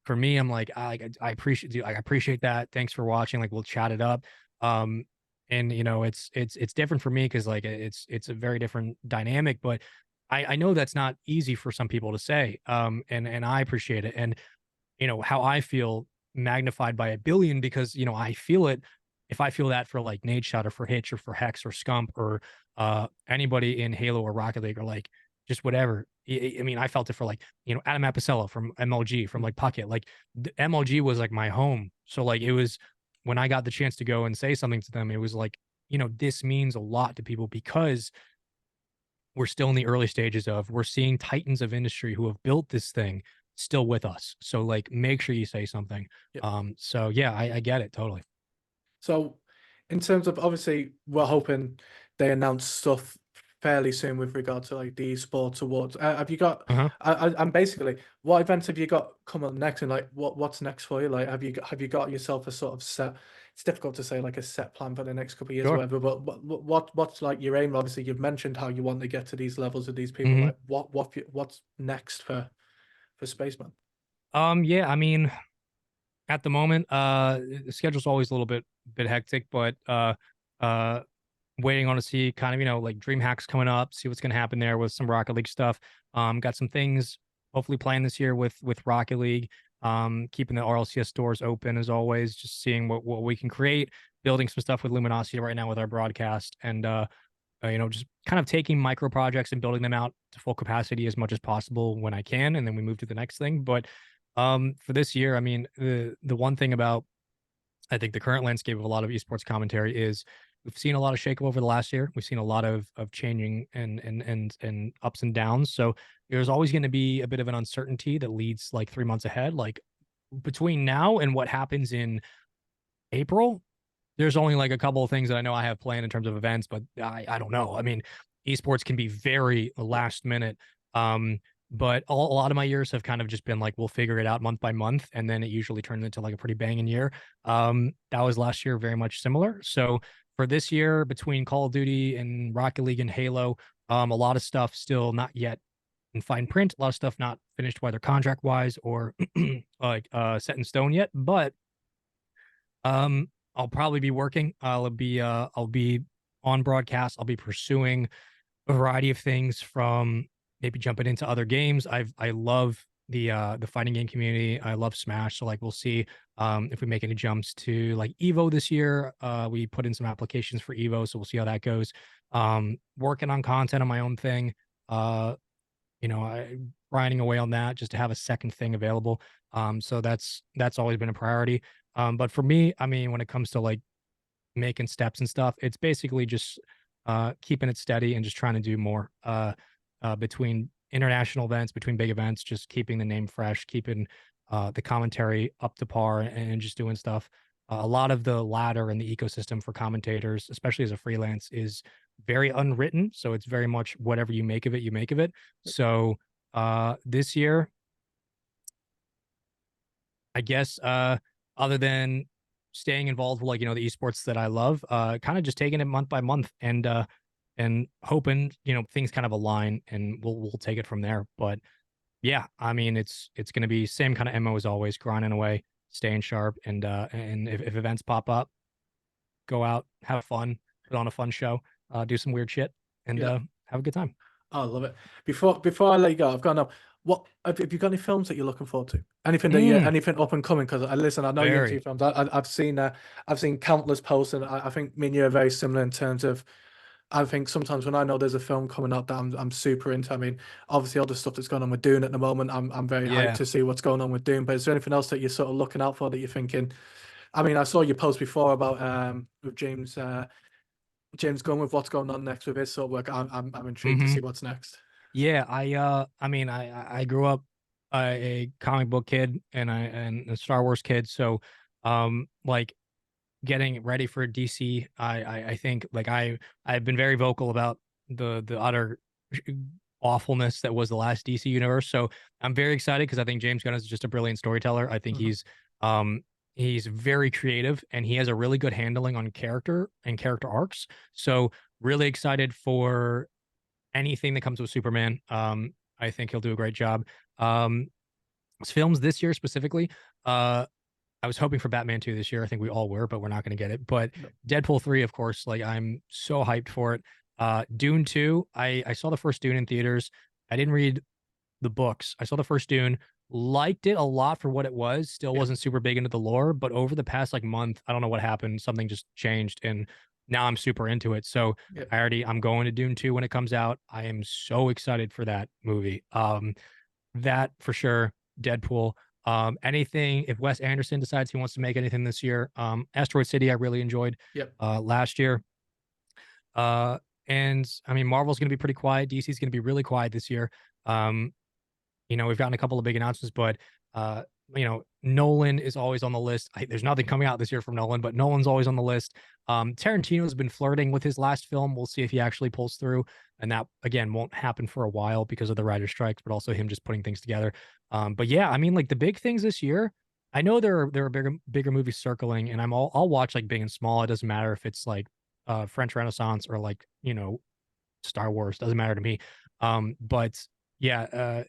for me, I'm like, I appreciate you. I appreciate that. Thanks for watching. Like we'll chat it up. Um, and it's different for me because like it's a very different dynamic, but I know that's not easy for some people to say. And I appreciate it. And how I feel magnified by a billion because, I feel it. If I feel that for like Nade Shot or for Hitch or for Hex or Scump or anybody in Halo or Rocket League or like just whatever. I mean, I felt it for like, Adam Apicella from MLG, from like Puckett. Like MLG was like my home. So like it was when I got the chance to go and say something to them, it was like, this means a lot to people because we're still in the early stages of we're seeing titans of industry who have built this thing still with us. So like make sure you say something. yeah. So yeah, I get it totally. So, in terms of obviously, we're hoping they announce stuff fairly soon with regard to like the sports awards. Have you got? Uh-huh. I'm basically, what events have you got coming up next, and like what's next for you? Like, have you got yourself a sort of set? It's difficult to say like a set plan for the next couple of years or Sure. whatever. But what's like your aim? Obviously, you've mentioned how you want to get to these levels of these people. Hmm. Like, what's next for Spaceman? Yeah, I mean, at the moment, the schedule's always a little bit hectic, but uh waiting on to see kind of, like DreamHack's coming up, see what's gonna happen there with some Rocket League stuff. Got some things hopefully playing this year with Rocket League. Keeping the RLCS doors open as always, just seeing what we can create, building some stuff with Luminosity right now with our broadcast, and just kind of taking micro projects and building them out to full capacity as much as possible when I can, and then we move to the next thing. But for this year, I mean, the one thing about I think the current landscape of a lot of esports commentary is we've seen a lot of shake over the last year. We've seen a lot of changing and ups and downs. So there's always going to be a bit of an uncertainty that leads like 3 months ahead. Like between now and what happens in April, there's only like a couple of things that I know I have planned in terms of events, but I don't know. I mean, esports can be very Yeah. last minute. Um, but a lot of my years have kind of just been like we'll figure it out month by month, and then it usually turns into like a pretty banging year. That was last year very much similar. So for this year, between Call of Duty and Rocket League and Halo, a lot of stuff still not yet in fine print. A lot of stuff not finished, whether contract wise or like set in stone yet. But I'll probably be working. I'll be on broadcast. I'll be pursuing a variety of things from maybe jumping into other games. I love the fighting game community. I love Smash. So like we'll see if we make any jumps to like Evo this year. We put in some applications for Evo, so we'll see how that goes. Working on content on my own thing. Uh I grinding away on that just to have a second thing available. So that's always been a priority. But for me, I mean, when it comes to like making steps and stuff, it's basically just keeping it steady and just trying to do more between international events, between big events, just keeping the name fresh, keeping the commentary up to par, and just doing stuff. A lot of the ladder and the ecosystem for commentators, especially as a freelance, is very unwritten. So it's very much whatever you make of it, you make of it. So this year, I guess other than staying involved with like the esports that I love, kind of just taking it month by month and hoping things kind of align and we'll take it from there. But yeah, I mean it's gonna be same kind of MO as always, grinding away, staying sharp, and if events pop up, go out, have fun, put on a fun show, do some weird shit, and Yeah. have a good time. I love it. Before I let you go, I've got to know what have you got any films that you're looking forward to? Mm, Anything up and coming? Because I listen, I know you're into your very. films. I've seen countless posts, and I think me and you are very similar in terms of. I think sometimes when I know there's a film coming out that I'm super into. I mean, obviously all the stuff that's going on with Dune at the moment, I'm very hyped Yeah. to see what's going on with Dune. But is there anything else that you're sort of looking out for that you're thinking? I mean, I saw your post before about with James Gunn with what's going on next with his sort of work. I'm intrigued to hmm see what's next. Yeah, I mean, I grew up a comic book kid and a Star Wars kid, so like getting ready for DC, I think like I've been very vocal about the utter awfulness that was the last DC universe. So I'm very excited because I think James Gunn is just a brilliant storyteller. I think Hmm. um he's very creative and he has a really good handling on character and character arcs. So really excited for anything that comes with Superman. I think he'll do a great job. Um, films this year specifically. I was hoping for Batman 2 this year. I think we all were, but we're not going to get it. But No. Deadpool 3, of course, like I'm so hyped for it. Dune 2, I saw the first Dune in theaters. I didn't read the books. I saw the first Dune, liked it a lot for what it was. Still Yeah. wasn't super big into the lore, but over the past like month, I don't know what happened. Something just changed, and now I'm super into it. So Yeah. I'm going to Dune 2 when it comes out. I am so excited for that movie. That for sure. Deadpool. Anything if Wes Anderson decides he wants to make anything this year. Asteroid City, I really enjoyed Yep. last year. Uh, and I mean, Marvel's going to be pretty quiet. DC's going to be really quiet this year. Um, we've gotten a couple of big announcements, but Nolan is always on the list. There's nothing coming out this year from Nolan, but Nolan's always on the list. Tarantino's been flirting with his last film. We'll see if he actually pulls through, and that again won't happen for a while because of the writer strikes, but also him just putting things together. But yeah, I mean, like the big things this year. I know there are bigger movies circling, and I'll watch like big and small. It doesn't matter if it's like French Renaissance or like Star Wars. Doesn't matter to me. But yeah,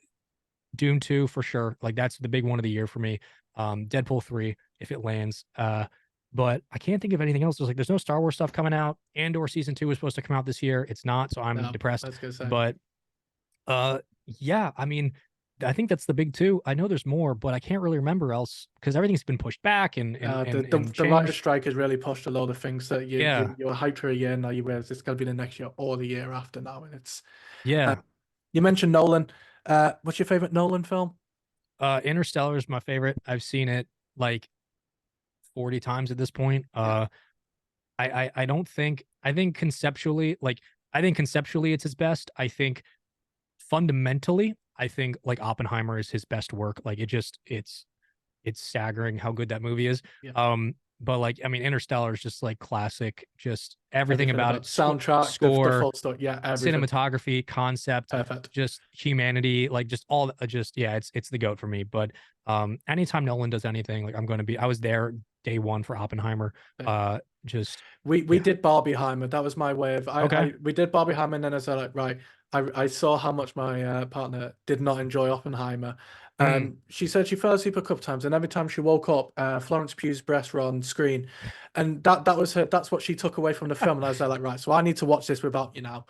Dune 2 for sure. Like that's the big one of the year for me. Deadpool 3 if it lands. But I can't think of anything else. There's no Star Wars stuff coming out. Andor season 2 is supposed to come out this year. It's not, so I'm No, I depressed. was gonna say. But yeah, I mean, I think that's the big two. I know there's more, but I can't really remember else because everything's been pushed back and and The, and the and the writer changed. strike has really pushed a lot of things that Yeah. you're hyped for a year now. You realize it's gonna be the next year or the year after now, and it's. Uh, Yeah. you mentioned Nolan. What's your favorite Nolan film? Interstellar is my favorite. I've seen it like 40 times at this point. I don't think I think conceptually, it's his best. I think fundamentally, I think like Oppenheimer is his best work. Like it's staggering how good that movie is. Yeah. But like I mean, Interstellar is just like classic, just everything Everything about about it, soundtrack, the score, full story. Yeah, everything. cinematography, concept, Perfect. just humanity, like just all just yeah, it's the goat for me. But anytime Nolan does anything, like I was there day one for Oppenheimer. Yeah. Just We yeah. did Barbieheimer. That was my way of Okay. we did Barbieheimer, and then I said like, right, I saw how much my partner did not enjoy Oppenheimer. Mm. She said she fell asleep a couple times, and every time she woke up, Florence Pugh's breasts were on screen, and that was her. That's what she took away from the film. And I was like, right, so I need to watch this without you now.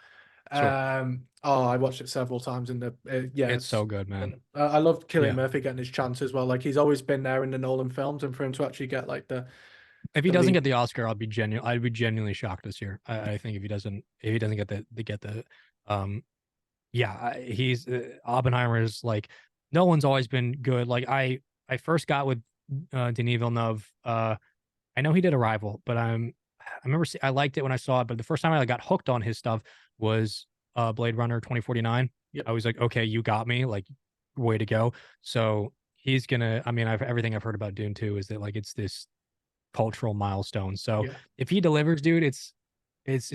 Sure. Oh, I watched it several times in the yeah, It's so good, man. I loved Cillian Yeah. Murphy getting his chance as well. Like he's always been there in the Nolan films, and for him to actually get like If he the doesn't lead. get the Oscar, I'd be genuinely shocked this year. I think if he doesn't get the um yeah, he's Oppenheimer is like no one's always been good. Like I first got with Denis Villeneuve. I know he did Arrival, but I remember I liked it when I saw it, but the first time I got hooked on his stuff was Blade Runner 2049. Yep. I was like, okay, you got me, like way to go. So he's gonna I mean, everything I've heard about Dune 2 is that like it's this cultural milestone. So Yeah. if he delivers, dude, it's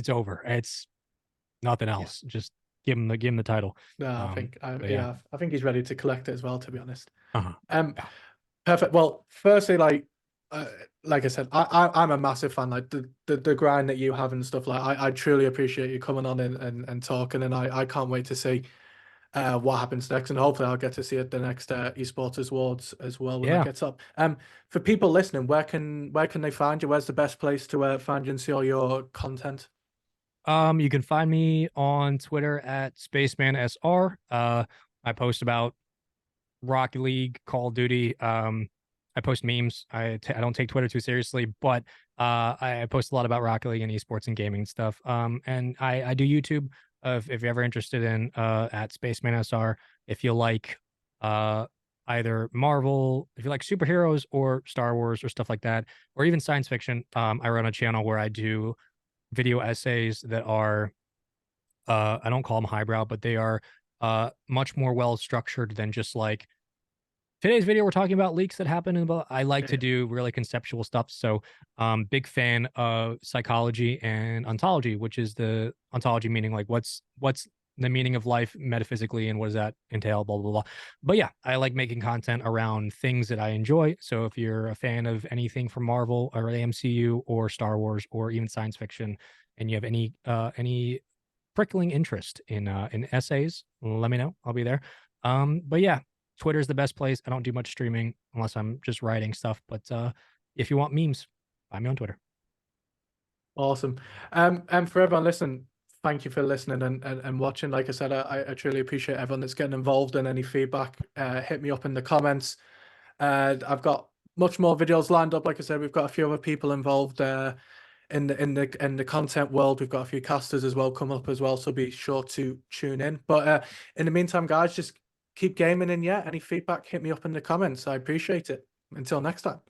over. It's nothing Yeah. else. Just give him the title. No, But yeah. yeah, I think he's ready to collect it as well, to be honest. Uh-huh. Um, Yeah. perfect. Well, firstly, uh, like I said, I'm a massive fan. Like the grind that you have and stuff. Like I truly appreciate you coming on and talking, and I can't wait to see what happens next, and hopefully I'll get to see it the next esports awards as well when that Yeah. gets up. For people listening, where can they find you? Where's the best place to find you and see all your content? You can find me on Twitter at Spaceman SR. I post about Rocket League, Call of Duty. I post memes. I don't take Twitter too seriously, but I post a lot about Rocket League and esports and gaming stuff. And I do YouTube. If you're ever interested in at Spaceman SR, if you like uh either Marvel, if you like superheroes or Star Wars or stuff like that, or even science fiction, I run a channel where I do video essays that are I don't call them highbrow, but they are much more well structured than just like today's video. We're talking about leaks that happen in the I like to Yeah. do really conceptual stuff. So big fan of psychology and ontology, which is the ontology meaning like what's the meaning of life metaphysically and what does that entail, blah blah blah. But yeah, I like making content around things that I enjoy. So if you're a fan of anything from Marvel or the MCU or Star Wars or even science fiction, and you have any prickling interest in essays, let me know. I'll be there. But yeah, Twitter is the best place. I don't do much streaming unless I'm just writing stuff. But if you want memes, find me on Twitter. Awesome. And for everyone listening, thank you for listening and watching. Like I said, I truly appreciate everyone that's getting involved and any feedback. Hit me up in the comments. I've got much more videos lined up. Like I said, we've got a few other people involved in the content world. We've got a few casters as well come up as well, so be sure to tune in. But in the meantime, guys, just keep gaming, and yeah, any feedback, hit me up in the comments. I appreciate it. Until next time.